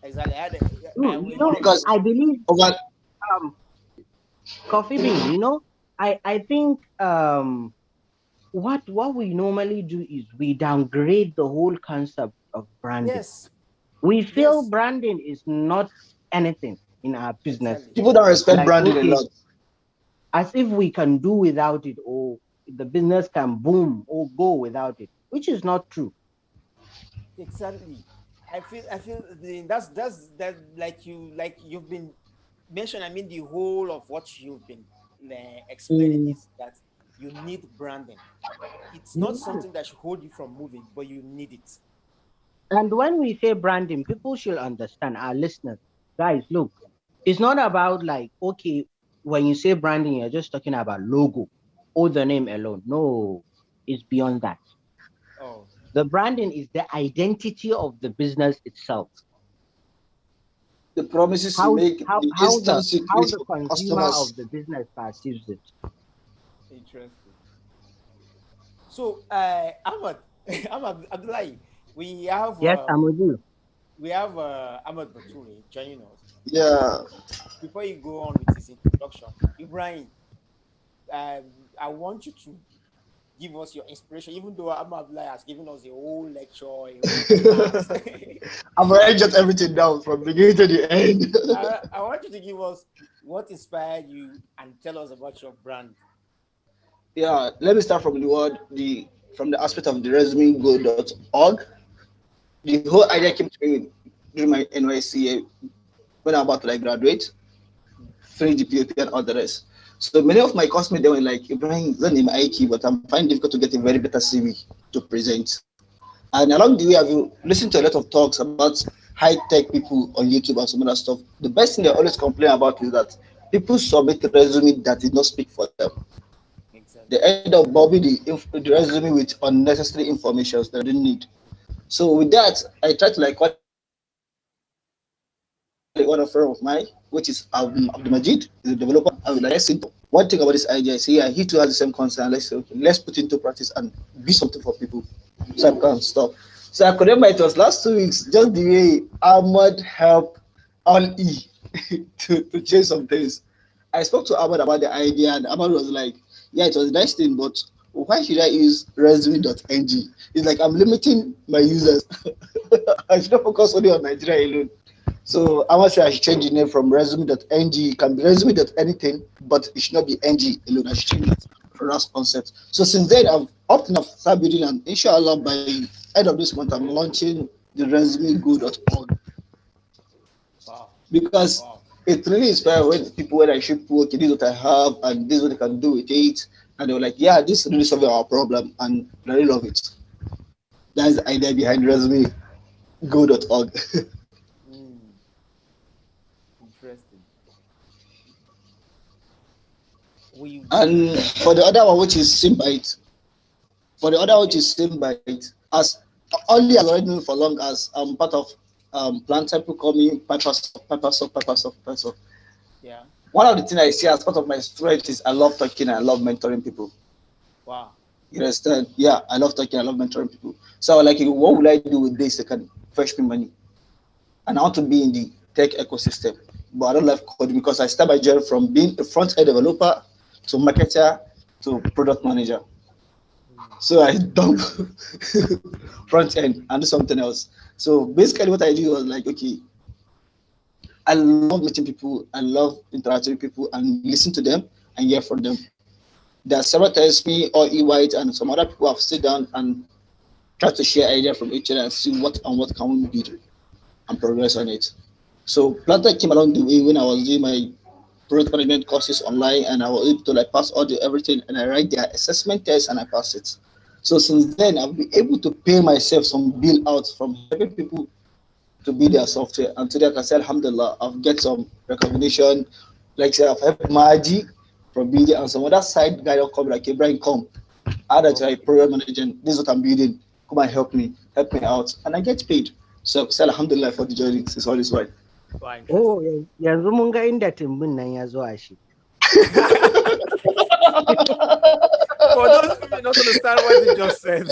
exactly. I You know, one of Because I believe over um Coffee Bean, I think what we normally do is we downgrade the whole concept of branding. yes, We feel yes, branding is not anything in our business. exactly, people don't respect Like, branding a okay, lot. as if we can do without it, or the business can boom or go without it, which is not true. exactly. I feel that like you've been mentioned. I mean, the whole of what you've been explaining Mm, is that you need branding. It's you not need it. something that should hold you from moving, but you need it. And when we say branding, people should understand, our listeners, guys, look, it's not about like, okay, when you say branding, you're just talking about logo or the name alone. No, it's beyond that. Oh, The branding is the identity of the business itself. The promises you How make, how the how the instance you how create the for consumer customers. of the business perceives it. interesting. So, Ahmad, Ahmad Abdullahi, we have Yes, I'm um, with you. we have Ahmad Bature joining us. Yeah. Before you go on with his introduction, Ibrahim, um, I want you to give us your inspiration, even though Ahmad Abdullahi has given us a whole lecture, a whole class. I've already jot everything down from beginning to the end. I want you to give us what inspired you and tell us about your brand. Yeah, let me start from the word the from the aspect of the resumego.org. The whole idea came to me during my NYC when I'm about to like graduate, finish the POP and all the rest. So many of my classmates they were like, Ibrahim, learn in IT, but I'm finding difficult to get a very better CV to present. And along the way, I've listened to a lot of talks about high tech people on YouTube and some other stuff. The best thing they always complain about is that people submit resume that did not speak for them. They Exactly. end up bobbing the resume with unnecessary information they didn't need. So with that, I try to like call one of friend of mine, which is Abdul Majid, is a developer. I would like simple. One thing about this idea is yeah, he too has the same concern. Let's say, okay, let's put it into practice and be something for people. So I can stop. So I could remember it was last 2 weeks, just the way Ahmad helped all E to change some things. I spoke to Ahmad about the idea, and Ahmad was like, yeah, it was a nice thing, but why should I use resume.ng? It's like I'm limiting my users. I should not focus only on Nigeria alone. So I'm not sure I should change the name from resume.ng. It can be resume.anything, but it should not be ng alone. I should change it for that concept. So since then, I've opted enough start building, and inshallah by end of this month, I'm launching the resumego.org Wow. because Wow. it really inspires when people when I show people, okay, this is what I have and this is what they can do with it. And they were like, yeah, this really solves our problem and I really love it. That's the idea behind resumego.org. Mm, interesting. And for the other one, which is Symbite, as only as already known for long as I'm part of Plant People call me Pipersoft. Yeah. One of the things I see as part of my strength is I love talking and I love mentoring people. Wow. You understand? Yeah, I love talking, I love mentoring people. So I was like, what will I do with this that can fetch me money? And I want to be in the tech ecosystem. But I don't love coding because I start my journey from being a front-end developer to marketer to product manager. So I dump front end and do something else. So basically what I do was like, okay, I love meeting people, I love interacting with people and listen to them and hear from them. There are several times me or E-White and some other people have sit down and try to share ideas from each other and see what can we build and progress on it. So Planter came along the way when I was doing my product management courses online and I was able to like pass all the everything and I write their assessment test and I pass it. So since then I've been able to pay myself some bill out from helping people to build their software. And today I can say Alhamdulillah, I've get some recognition, like say I've helped Maji from building and some other side guy will come like Ibrahim come. How that I program manager, this is what I'm building. Come and help me out. And I get paid. So say Alhamdulillah for the journey. It's all this way. Oh, yanzu mun ga inda timbin nan ya zo a shi. For those who may not understand what you just said.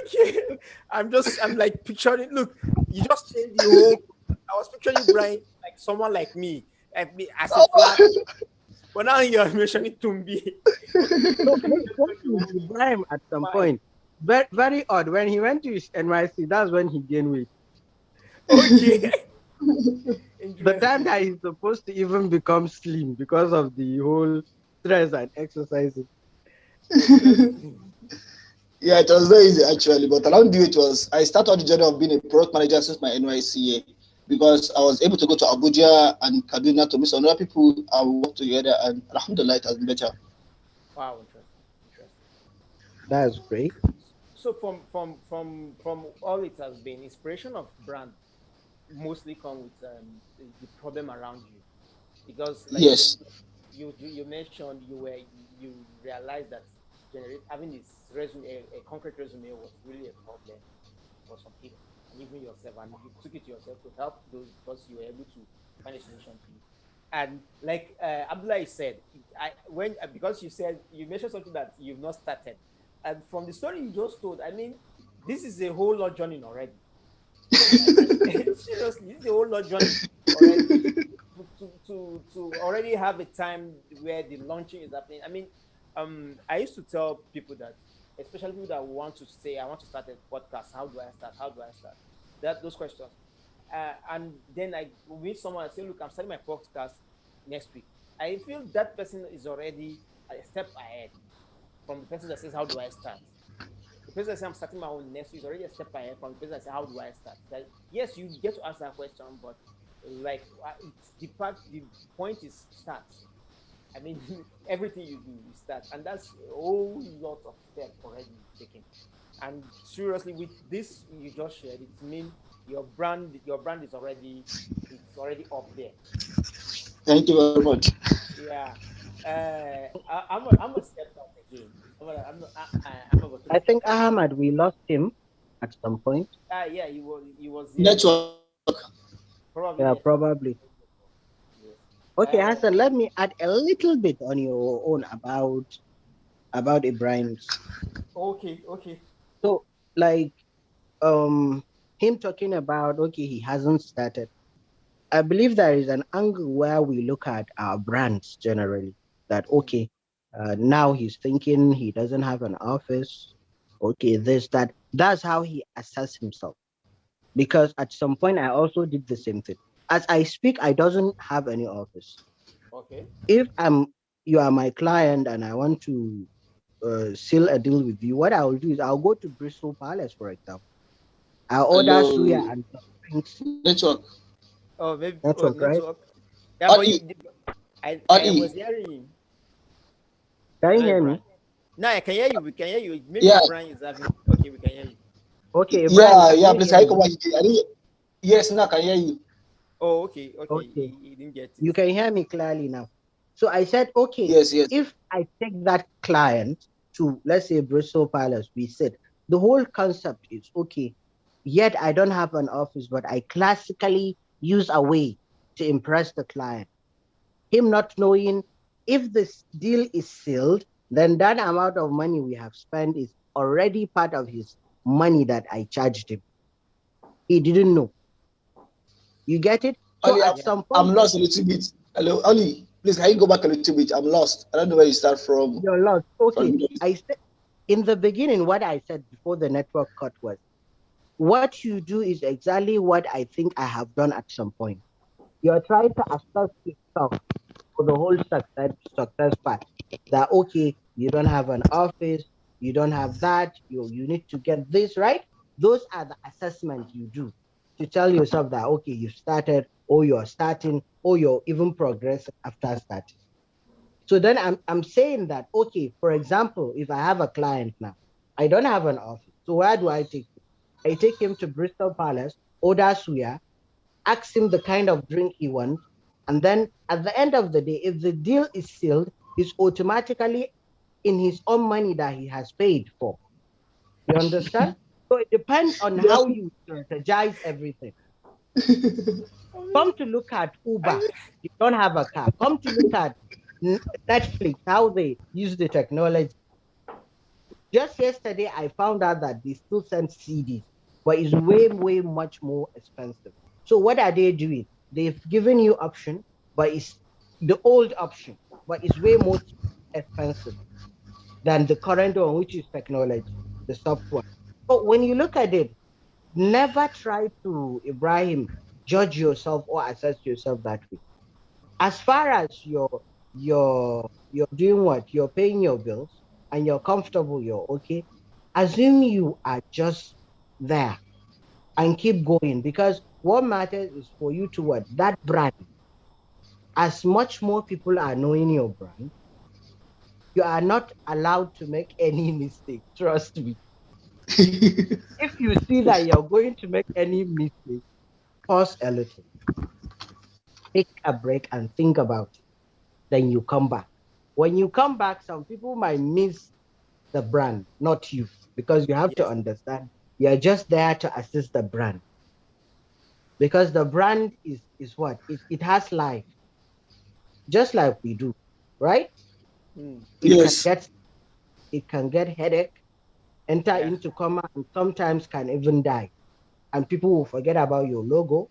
Okay. I'm like picturing, look, you just changed the whole, I was picturing you, Brian, like someone like me as a flat. But now you're mentioning Tumbi. Ibrahim at some point. Very, very odd. When he went to his NYC, that's when he gained weight. Okay. The time that he's supposed to even become slim because of the whole stress and exercising. Yeah, it was very easy actually, but along the way I started the journey of being a product manager since my NYC because I was able to go to Abuja and Kaduna to meet some other people and work together, and Alhamdulillah, it has been better. Wow, interesting. That's great. So from all it has been, inspiration of brand mostly come with the problem around you, because like yes, you mentioned you realized that having this resume, a concrete resume, was really a problem for some people, and even yourself, and you took it to yourself to help those because you were able to find a solution to it. And like Abdullah said, because you mentioned something that you've not started, and from the story you just told, I mean, this is a whole lot journey already. Seriously, this is a whole lot journey already to already have a time where the launching is happening. I mean, I used to tell people that, especially people that want to say, I want to start a podcast. How do I start? Those questions. And then I meet someone and say, look, I'm starting my podcast next week. I feel that person is already a step ahead from the person that says, how do I start? The person that says, I'm starting my own next week is already a step ahead from the person that says, how do I start? That, yes, you get to ask that question, but like the point is start. I mean, everything you do, you start, and that's a whole lot of steps already taken. And seriously, with this you just shared, it means your brand is already up there. Thank you very much. Yeah, I'm gonna step out again. I think Ahmad, we lost him at some point. Yeah, he was network. Probably. Yeah, probably. Okay, Hassan, let me add a little bit on your own about Ibrahim's. Okay. So, like, him talking about, okay, he hasn't started. I believe there is an angle where we look at our brands generally. That, okay, now he's thinking he doesn't have an office. Okay, that's how he assesses himself. Because at some point, I also did the same thing. As I speak, I doesn't have any office. Okay. If you are my client and I want to seal a deal with you, what I will do is I'll go to Bristol Palace, for example. I'll order suya and drinks. Network. Oh, maybe network, right? Yeah, but I was hearing you. Can you hear me? No, I can hear you. We can hear you. Maybe Brian is having. Okay, we can hear you. Okay. Yeah, please. Yes, now I can hear you. Oh, okay, okay. Okay, He didn't get it. you can hear me clearly now. So I said, okay, Yes, yes. if I take that client to, let's say, Bristol Palace, we said the whole concept is okay. Yet I don't have an office, but I classically use a way to impress the client. Him not knowing if this deal is sealed, then that amount of money we have spent is already part of his money that I charged him. He didn't know. You get it? So Ali, at Yeah. some I'm point, lost a little bit. Hello, Ali, please can you go back a little bit? I'm lost. I don't know where you start from. you're lost. From Okay. the middle. I said in the beginning, what I said before the network cut was what you do is exactly what I think I have done at some point. You're trying to assess yourself for the whole success part. That okay, you don't have an office, you don't have that, you need to get this right. Those are the assessments you do to tell yourself that okay, you've started, or you're starting, or you're even progressing after starting. So then I'm saying that okay, for example, if I have a client now, I don't have an office. So where do I take him? I take him to Bristol Palace, Oda Suya, ask him the kind of drink he wants, and then at the end of the day, if the deal is sealed, it's automatically in his own money that he has paid for. You understand? So it depends on Yes. how you strategize everything. Come to look at Uber, you don't have a car. Come to look at Netflix, how they use the technology. Just yesterday, I found out that they still send CDs, but it's way, way much more expensive. So what are they doing? They've given you option, but it's the old option, but it's way more expensive than the current one, which is technology, the software. But when you look at it, never try to, Ibrahim, judge yourself or assess yourself that way. As far as you're doing what, you're paying your bills and you're comfortable, you're okay, assume you are just there and keep going, because what matters is for you to what, that brand. As much more people are knowing your brand, you are not allowed to make any mistake, trust me. If you see that you're going to make any mistake, pause a little, take a break and think about it, then you come back. When you come back, some people might miss the brand, not you, because you have to Yes. understand you're just there to assist the brand. Because the brand is what? It has life, just like we do, right? Mm. It can Yes. get it can get headache, enter Yeah. into coma, and sometimes can even die. And people will forget about your logo,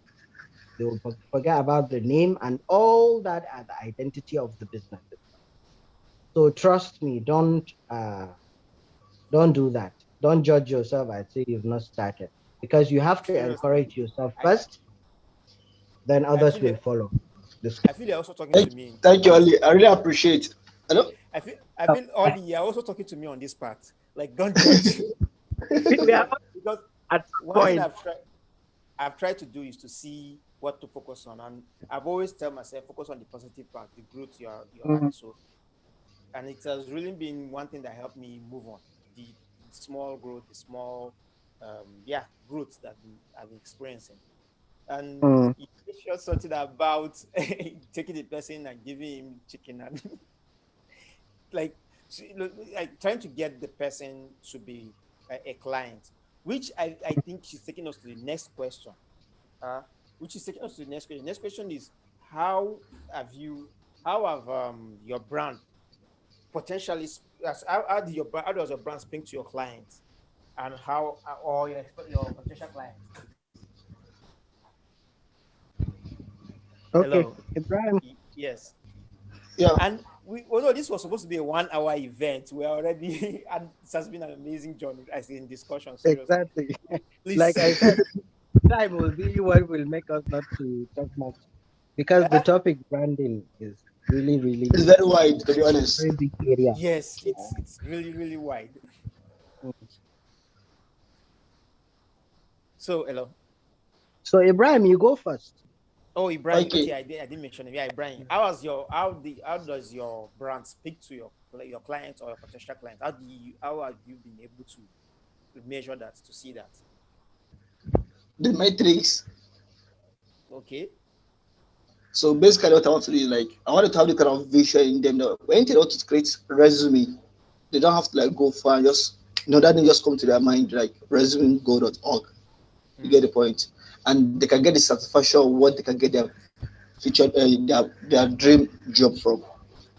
they will forget about the name, and all that are the identity of the business. So trust me, don't do that. Don't judge yourself and say you've not started, because you have to Seriously, encourage yourself I first, then I others feel will it. follow. I feel they're also talking to me Thank you, on this. Ali. I really appreciate. Hello? I feel Ollie, you're also talking to me on this part. Like, don't judge. We are Because at one thing point. I've tried to do is to see what to focus on, and I've always tell myself focus on the positive part, the growth you're Mm, having. So, and it has really been one thing that helped me move on. The small growth, the small growth that I've been experiencing. And mm. you mentioned something about taking the person and giving him chicken and like, like trying to get the person to be a client, which I think she's taking us to the next question. Uh, which is taking us to the next question. Next question is how have you how have your brand potentially how does your brand speak to your clients, and how or your potential clients? Okay, Hello. Ibrahim. Yes. Yeah. And although this was supposed to be a 1 hour event, we're already, and it has been an amazing journey, I see, in discussion, seriously. Exactly. Like Please. I said, time will be what will make us not to talk much, because the Eh? topic branding is really, It's really very wide, to be honest. very big area. Yes, it's really, really wide. Mm. So, hello. So Ibrahim, you go first. Oh, Ibrahim. Okay, Okay. I didn't mention him. Yeah, Ibrahim. How does your brand speak to your clients or your potential clients? How have you been able to measure that, to see that? The matrix. Okay. So basically, what I want to do is like I want to have the kind of vision in them that when they want to create resume, they don't have to like go far. Just that thing just come to their mind like resumego.org. You get the point, and they can get the satisfaction of what they can get their future their dream job from.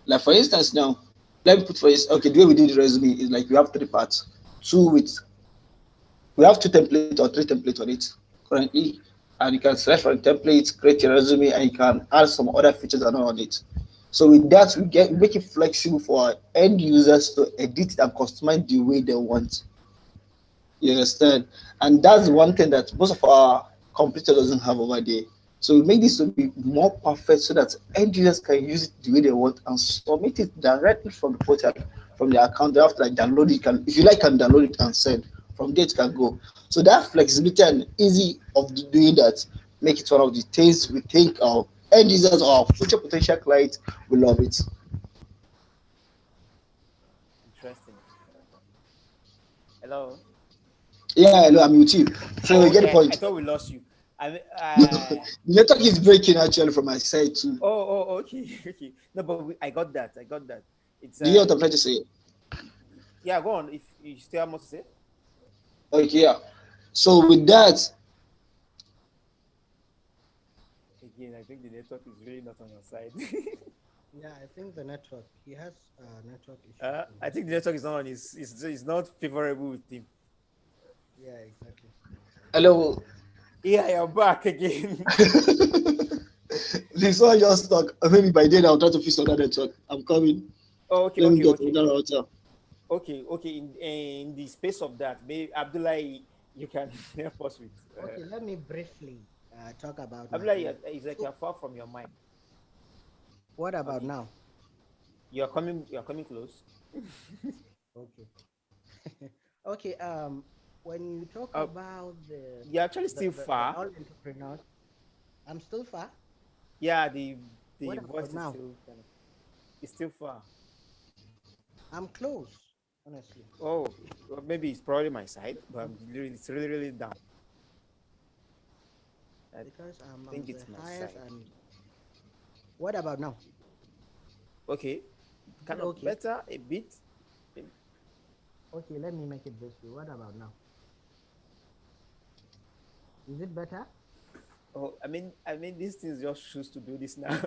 Like for instance, now let me put for instance, okay, the way we do the resume is like we have three parts, we have two templates or three templates on it currently, and you can select from templates, create your resume, and you can add some other features and all on it. So with that, we make it flexible for our end users to edit and customize the way they want. You understand? And that's one thing that most of our computer doesn't have over there. So we make this to be more perfect so that end users can use it the way they want and submit it directly from the portal, from the account. They have to like download it. If you like, can download it and send. From there it can go. So that flexibility and easy of doing that make it one of the things we think our end users or our future potential clients will love it. Interesting. Hello. Yeah, hello, I'm with you. So you get the I point. thought we lost you. The network is breaking actually from my side too. Okay, okay. No, but I got that. It's. Do you know what I'm trying to say? Yeah, go on. If you still have more to say. Okay, yeah. So with that, Again, I think the network is really not on your side. Yeah, I think the network. He has network issues. I think the network is not on. It's not favorable with him. Yeah, exactly. hello. Yeah, you're back again. This one just stuck. Maybe by then I'll try to fix another network. I'm coming. Okay, Let me get okay. another router. Okay. In the space of that, maybe Abdullah, you can help us with. Okay, let me briefly talk about. Abdullah, it's like you're far from your mic. What about now? You're coming close. Okay. Okay. When you talk about the, you're actually still far. all entrepreneurs, I'm still far. Yeah, the What voice is about now? still it's still far. I'm close, honestly. Oh, well, maybe it's probably my side, but it's really down. I Because I'm think on it's the my highest. side. And what about now? Okay, kind of Okay. better a bit. Okay, let me make it this way. What about now? Is it better? Oh, I mean, these things just choose to do this now.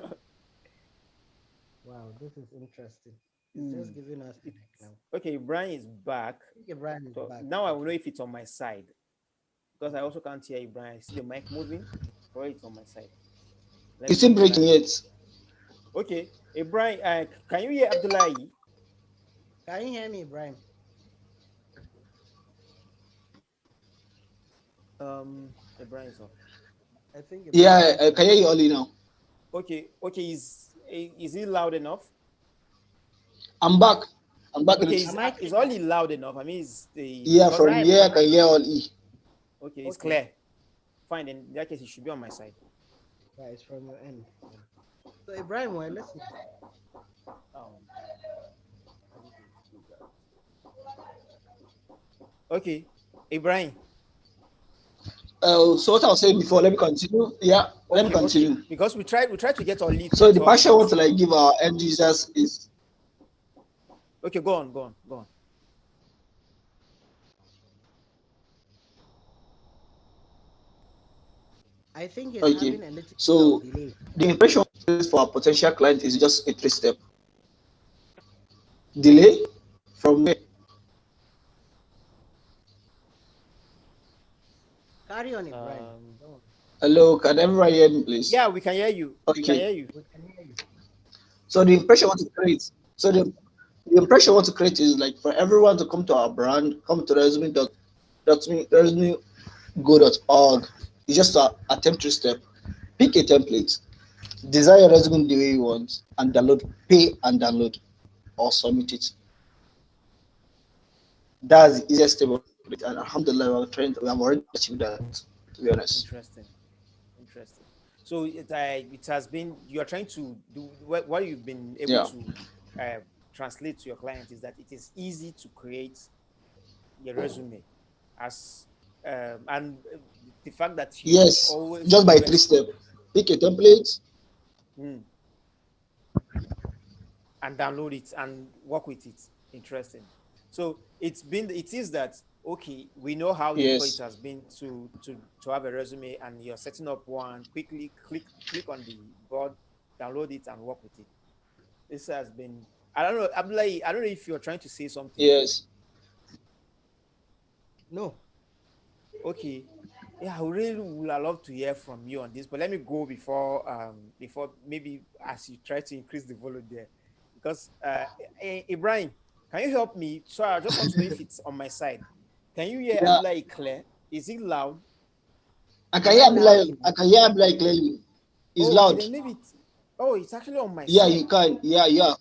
Wow, this is interesting. It's just giving us headache now. Okay, Brian is back. Okay, Brian is So back. now I will know if it's on my side because I also can't hear you, Brian. I see the mic moving, or it's on my side. It's still breaking it. Okay, hey Brian, can you hear Abdullah? Can you hear me, Brian? Hey, Brian is off. I think. Yeah, I can hear you only now. Okay, is it loud enough? I'm back. Okay, is only loud enough? I mean, it's the yeah, from here I can hear all E. Okay, it's clear. Fine, in that case, it should be on my side. Yeah, it's from your end. So, Ibrahim, well, listen. Okay, Ibrahim. So what I was saying before, let me continue. Yeah, let me continue. Okay. Because we try to get our lead. So the passion I want to like give our end users is. Okay, go on. I think it's having a little so delay. The impression for our potential client is just a 3-step delay from where? Carry on, Ibrahim. Hello, can everyone hear me, please? Yeah, we can hear you. Okay. We can hear you. So the impression I want to create. So the impression I want to create is like for everyone to come to our brand, come to resumego.org. You just attempt 3-step. Pick a template, design your resume the way you want, and download, pay and download, or submit it. That's the easiest step of it. And alhamdulillah, we have already achieved that, to be honest. Interesting. So it has been, you are trying to do what you've been able to translate to your client is that it is easy to create your resume as and the fact that you yes, always just by 3-step, pick a template, Mm. And download it and work with it. Interesting. So it is that okay, we know how difficult it Yes. has been to have a resume, and you're setting up one, quickly click on the board, download it and work with it. This has been, I don't know, Abdullahi, I don't know if you're trying to say something. Yes. No. Okay. Yeah, I really would love to hear from you on this, but let me go before maybe as you try to increase the volume there, because Ibrahim, can you help me? So I just want to know if it's on my side. Can you hear Yeah. Abdullahi clear? Is it loud? Very loud enough. I can hear Abdullah clearly. It's Oh, okay, loud. then maybe oh, it's actually on my Yeah, side. you can. Yeah, yeah.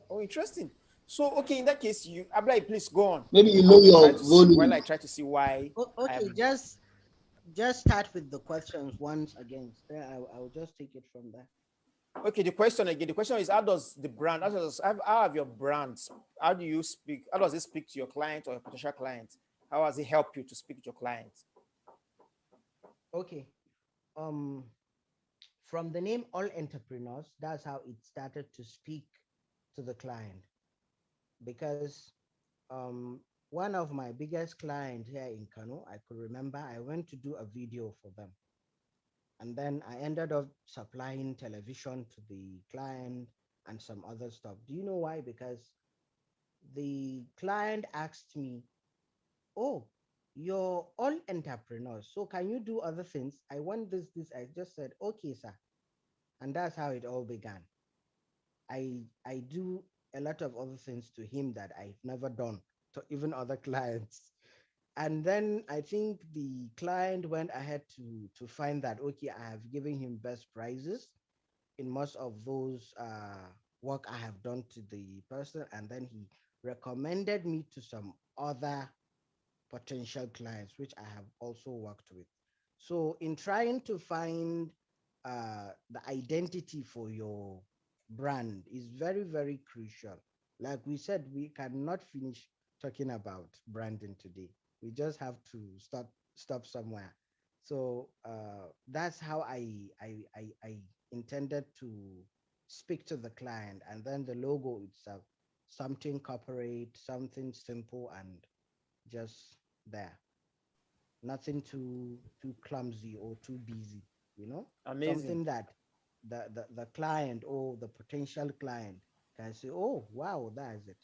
Oh, interesting. So okay, in that case, you Abdullahi, please go on. Maybe you I lower will try your to see while I volume. try to see why I Okay, am. just start with the questions once again. Then I'll just take it from there. Okay, the question again. The question is, how does the brand, how have your brands, how do you speak, how does it speak to your client or your potential client? How does it help you to speak to your client? Okay. Um, from the name All Entrepreneurs, that's how it started to speak to the client because one of my biggest clients here in Kano, I could remember I went to do a video for them. And then I ended up supplying television to the client and some other stuff. Do you know why? Because the client asked me, "Oh, you're all entrepreneurs, so can you do other things? I want this." I just said, "Okay, sir." And that's how it all began. I do a lot of other things to him that I've never done to even other clients. And then I think the client went ahead to find that okay, I have given him best prices in most of those work I have done to the person, and then he recommended me to some other potential clients which I have also worked with. So in trying to find the identity for your brand is very, very crucial. Like we said, we cannot finish talking about branding today. We just have to stop somewhere. So that's how I intended to speak to the client, and then the logo itself, something corporate, something simple, and just there, nothing too clumsy or too busy, Amazing. something that the client or the potential client can say, oh wow, that is it.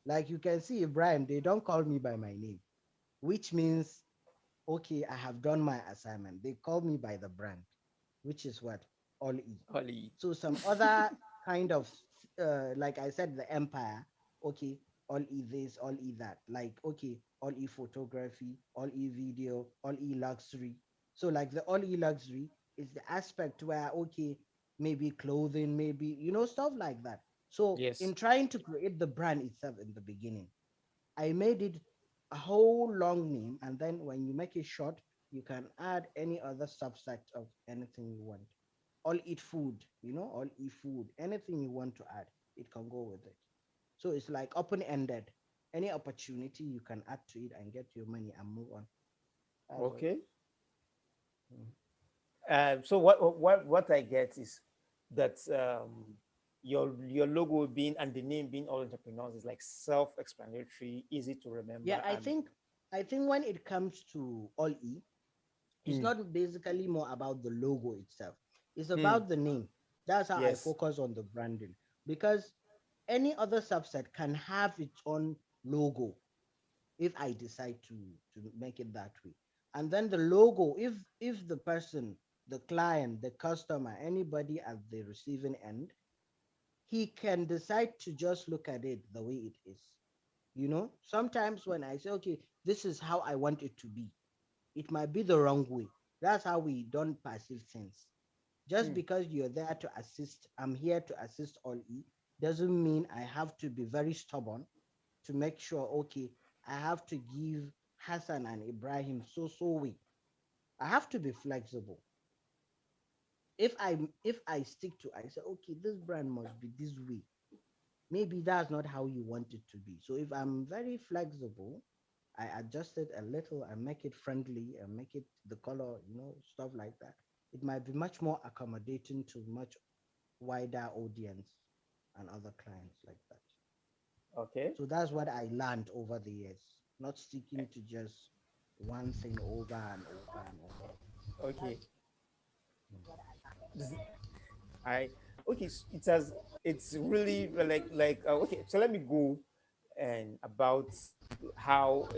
Like you can see, Brian, they don't call me by my name, which means okay, I have done my assignment. They call me by the brand, which is what? All E. Holly. So some other kind of like I said, the empire, okay, all E this, all E that. Like okay, all E photography, all E video, all E luxury. So like the all E luxury is the aspect where okay, maybe clothing, maybe stuff like that. So Yes. in trying to create the brand itself in the beginning, I made it a whole long name, and then when you make it short, you can add any other subset of anything you want. All eat food, all eat food. Anything you want to add, it can go with it. So it's like open ended. Any opportunity you can add to it and get your money and move on. That's all. Okay. Mm. So what I get is that your logo being and the name being all entrepreneurs is like self-explanatory, easy to Yeah, remember, I and think I think when it comes to all E, it's mm, not basically more about the logo itself. It's mm, about the name. That's how I yes, focus on the branding because any other subset can have its own logo if I decide to make it that way. And then the logo, if the person, the client, the customer, anybody at the receiving end, he can decide to just look at it the way it is. Sometimes when I say, okay, this is how I want it to be, it might be the wrong way. That's how we don't perceive things. Just mm, because you're there to assist, I'm here to assist all E, doesn't mean I have to be very stubborn to make sure, okay, I have to give Hassan and Ibrahim so way. I have to be flexible. If I stick to, I say, okay, this brand must be this way. Maybe that's not how you want it to be. So if I'm very flexible, I adjust it a little and make it friendly and make it the color, stuff like that. It might be much more accommodating to much wider audience and other clients like that. Okay. So that's what I learned over the years, not sticking to just one thing over and over and over. Okay. Mm. I okay. It's really okay. So let me go and about how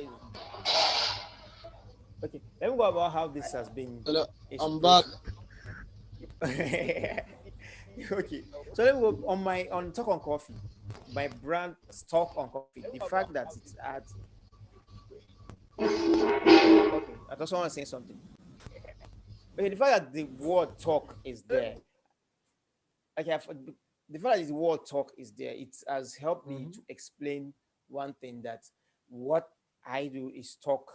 okay. Let me go about how this has been Hello, I'm back. inspiration. Okay. So let me go on my on talk on coffee. My brand stock on coffee. The fact that it's at okay. I just want to say something. Okay, the fact that the word talk is there. Okay, the fact that the word talk is there, it has helped me Mhm. to explain one thing that what I do is talk.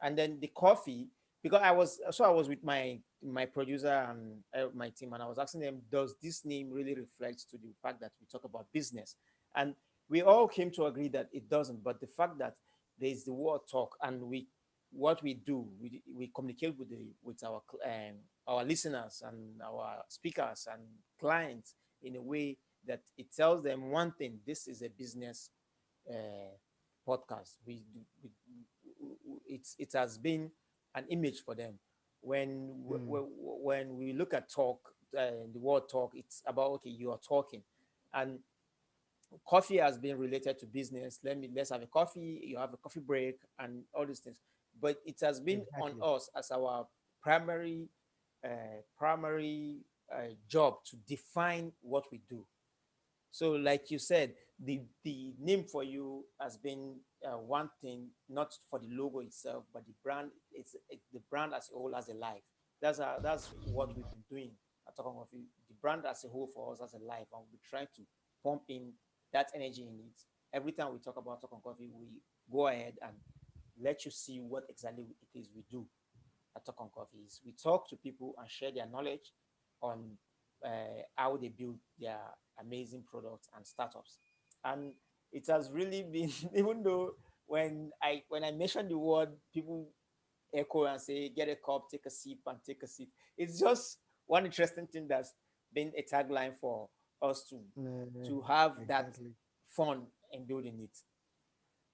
And then the coffee, because I was with my producer and my team, and I was asking them, does this name really reflect to the fact that we talk about business? And we all came to agree that it doesn't. But the fact that there is the word talk, and we what we do, we communicate with our listeners and our speakers and clients in a way that it tells them one thing: this is a business uh, podcast. It has been an image for them. Mm. When we look at talk, the word talk, it's about okay, you are talking, and coffee has been related to business. Let's have a coffee. You have a coffee break and all these things. But it has been on Exactly. us as our primary primary job to define what we do. So, like you said, the name for you has been one thing, not for the logo itself, but the brand. The brand as a whole has a life. That's what we've been doing at Talk Coffee. The brand as a whole for us has a life, and we try to pump in that energy in it. Every time we talk about Talk Coffee, we go ahead and let you see what exactly it is we do at Talk on Coffee. Is we talk to people and share their knowledge on how they build their amazing products and startups. And it has really been, even though when I mention the word, people echo and say, "Get a cup, take a sip, and take a seat." It's just one interesting thing that's been a tagline for us Uh, to have that exactly. fun in building it.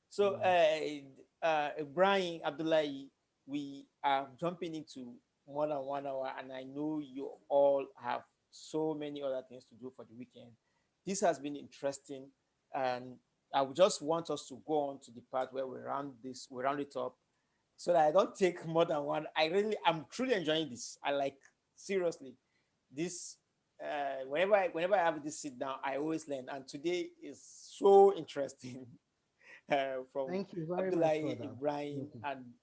So, Mm. Brian Abdullahi, we are jumping into more than 1 hour, and I know you all have so many other things to do for the weekend. This has been interesting, and I would just want us to go on to the part where we round it up, so that I don't take more than one. I'm truly enjoying this. I like seriously this. Whenever I have this sit down, I always learn, and today is so interesting. From Thank you very much for Abdullahi, that. Ibrahim, Mhm. and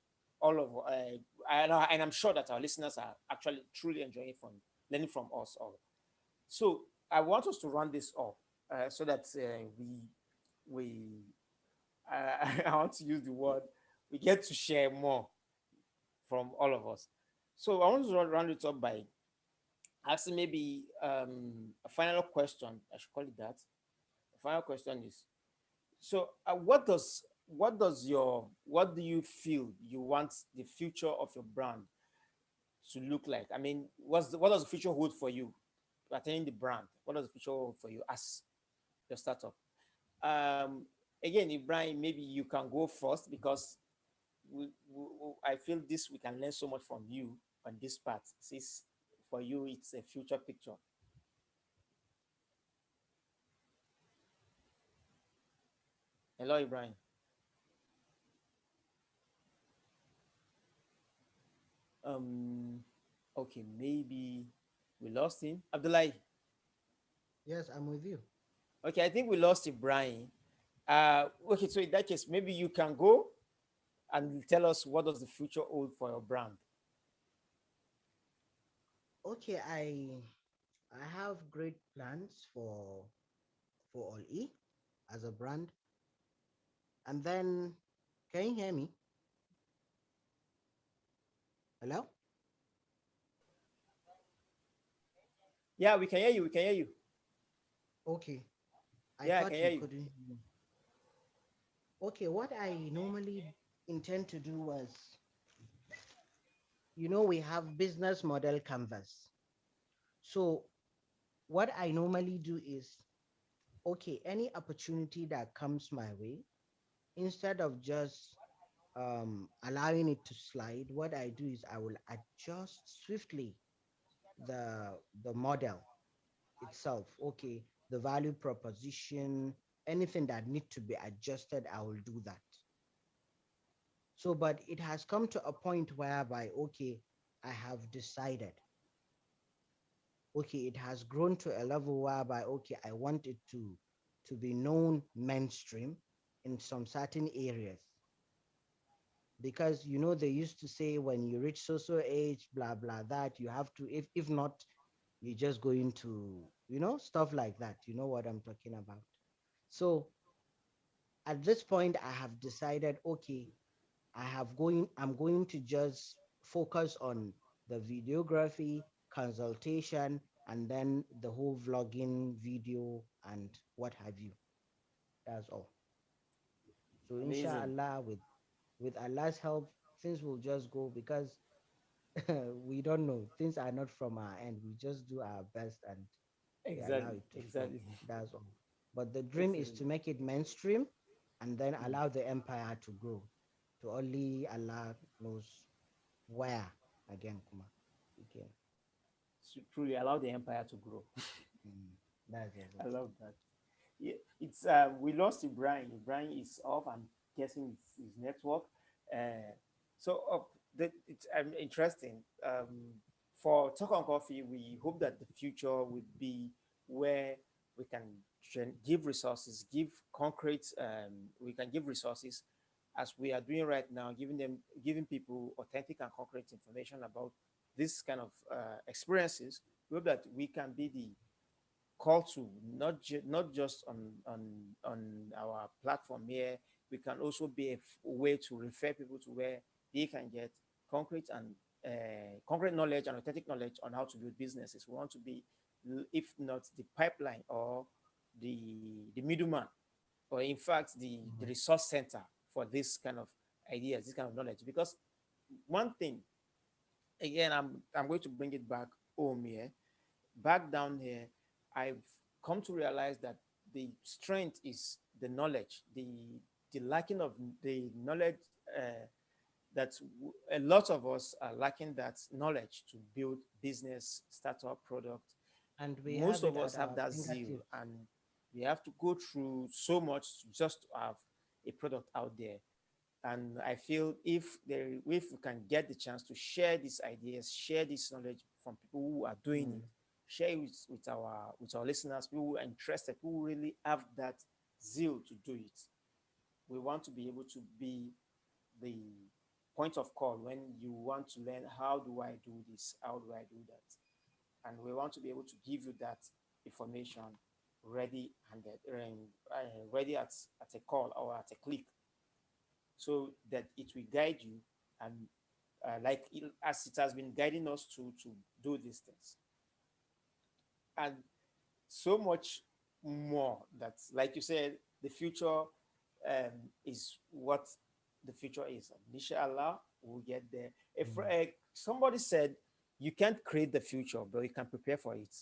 all of and I'm sure that our listeners are actually truly enjoying from learning from us all. So I want us to run this up so that we I want to use the word we get to share more from all of us. So I want to round it up by asking maybe a final question. I should call it that. The final question is: so, what do you feel you want the future of your brand to look like? I mean, what does the future hold for you attaining the brand? What does the future hold for you as your startup? Um, Again, Ibrahim, maybe you can go first because I feel this we can learn so much from you on this part. Since for you it's a future picture. Hello, Ibrahim. Um, okay, maybe we lost him. Abdullahi. Yes, I'm with you. Okay, I think we lost Ibrahim. Okay, so in that case, maybe you can go and tell us what does the future hold for your brand. Okay, I have great plans for All E as a brand. And then, can you hear me? Hello? Yeah, we can hear you. We can hear you. Okay, I Yeah, I can thought hear you you. couldn't hear me. Okay, what I normally intend to do was, we have business model canvas. So what I normally do is, okay, any opportunity that comes my way, instead of just allowing it to slide, what I do is I will adjust swiftly the model itself. Okay, the value proposition, anything that need to be adjusted, I will do that. So, but it has come to a point whereby, okay, I have decided, okay, it has grown to a level whereby, okay, I want it to be known mainstream in some certain areas. Because they used to say when you reach social age, blah blah, that you have to, if not, you're just going to, stuff like that. You know what I'm talking about. So at this point, I have decided, okay, I'm going to just focus on the videography, consultation, and then the whole vlogging video and what have you. That's all. So Amazing. inshallah, with Allah's help, things will just go, because we don't know. Things are not from our end. We just do our best and we allow Exactly. it to flow. Exactly. That's all. But the dream is Excellent. to make it mainstream and then Mm. allow the empire to grow. To only Allah knows where again, Kuma. Again. Truly allow the empire to grow. Mm, that's just I it. love that. Yeah, it's we lost Ibrahim. Ibrahim is off. I'm guessing it's his network. Uh, so it's interesting. For Talk on Coffee, we hope that the future would be where we can give resources, give concrete. We can give resources as we are doing right now, giving people authentic and concrete information about this kind of experiences. We hope that we can be the call to, not just on our platform here. We can also be a way to refer people to where they can get concrete and concrete knowledge and authentic knowledge on how to build businesses. We want to be, if not the pipeline or the middleman, or in fact the Mhm. resource center for this kind of ideas, this kind of knowledge. Because one thing, again, I'm going to bring it back home here, back down here. I've come to realize that the strength is the knowledge, the lacking of the knowledge, that a lot of us are lacking that knowledge to build business, startup product. And we Most have of it us at have our that zeal, fingertips. and we have to go through so much just to have a product out there. And I feel if we can get the chance to share these ideas, share this knowledge from people who are doing Mm. it, share it with our listeners, people who are interested, who really have that zeal to do it. We want to be able to be the point of call when you want to learn, how do I do this, how do I do that, and we want to be able to give you that information ready and ready at a call or at a click, so that it will guide you, and as it has been guiding us to do these things, and so much more. That, like you said, the future is what the future is. Inshallah, we'll get there. If Mm. somebody said you can't create the future, but you can prepare for it.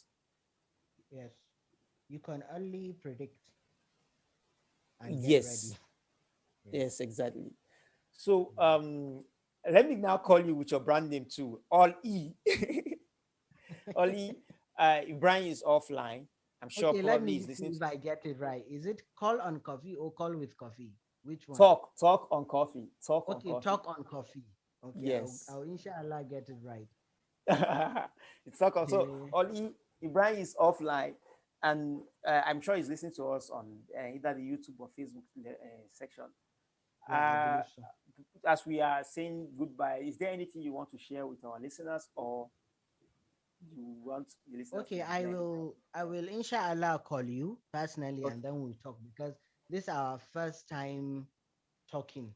Yes. You can only predict and get ready. Yes, Yes. yes, exactly. So let me now call you with your brand name too. All E. Only Ibrahim is offline. I'm sure Okay, let probably me he's see listening to if I get it right. Is it call on coffee or call with coffee? Which one? talk on coffee. Talk on Okay, coffee. talk on coffee. Okay, Yes. I'll inshallah get it right. It's talk on. So Yeah. only Ibrahim is offline, and I'm sure he's listening to us on either the YouTube or Facebook section. Yeah, I Uh, believe so. as we are saying goodbye, is there anything you want to share with our listeners, or you want the listeners to Okay, I let it go? will I will inshallah call you personally Okay, and then we'll talk, because this is our first time talking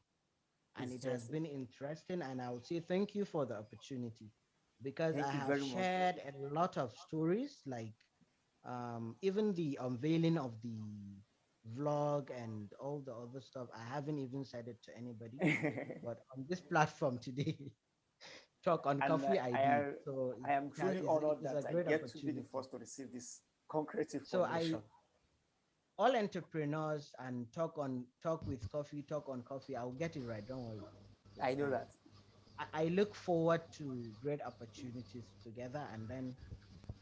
and it's it has interesting. been interesting, and I would say thank you for the opportunity, because I Thank you have very much. shared a lot of stories, like even the unveiling of the vlog and all the other stuff. I haven't even said it to anybody, but on this platform today, talk on And coffee, I did. So I am truly it honored is that a I great get to be the opportunity. first to receive this concrete So information. all entrepreneurs and talk with coffee, talk on coffee. I'll get it right. Don't worry. I know that. I look forward to great opportunities together, and then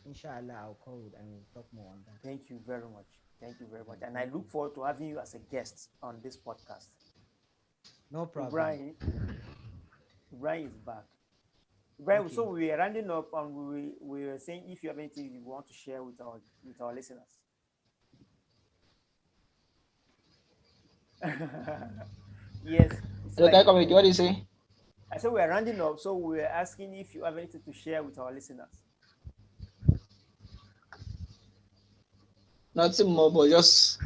inshallah I'll call and we'll talk more on that. Thank you very much. Thank you very much. And I look forward to having you as a guest on this podcast. No problem. Brian is back. Brian, Okay. so we are rounding up and we were saying if you have anything you want to share with our listeners. Yes. it's So, like- what do you say? I said we are rounding up, so we're asking if you have anything to share with our listeners. Nothing more, but just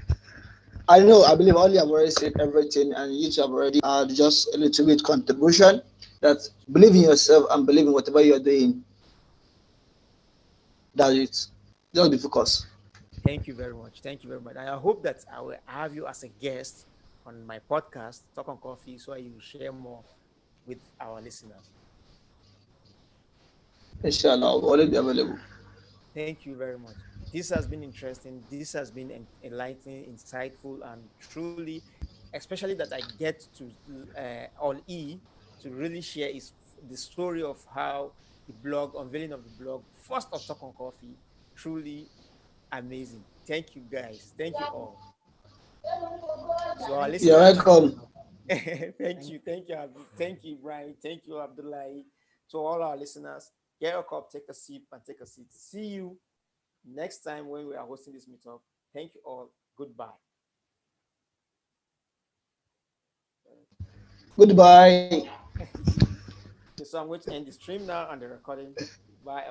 I believe all you have already said everything, and you two have already just a little bit contribution. That believe in yourself and believe in whatever you're doing. That's it. Just be focused. Thank you very much. Thank you very much. And I hope that I will have you as a guest on my podcast, Talk on Coffee, so you will share more with our listeners. Inshallah, I'll always be available. Thank you very much. This has been interesting. This has been enlightening, insightful, and truly, especially that I get to on E to really share the story of how the blog, unveiling of the blog, first of Talk on Coffee, truly amazing. Thank you guys. Thank you all. So our listeners, You're welcome. thank you, Brian. Thank you, Abdullahi. To all our listeners, get a cup, take a sip, and take a seat. See you next time when we are hosting this meetup. Thank you all. Goodbye. Goodbye. Okay, so I'm going to end the stream now and the recording.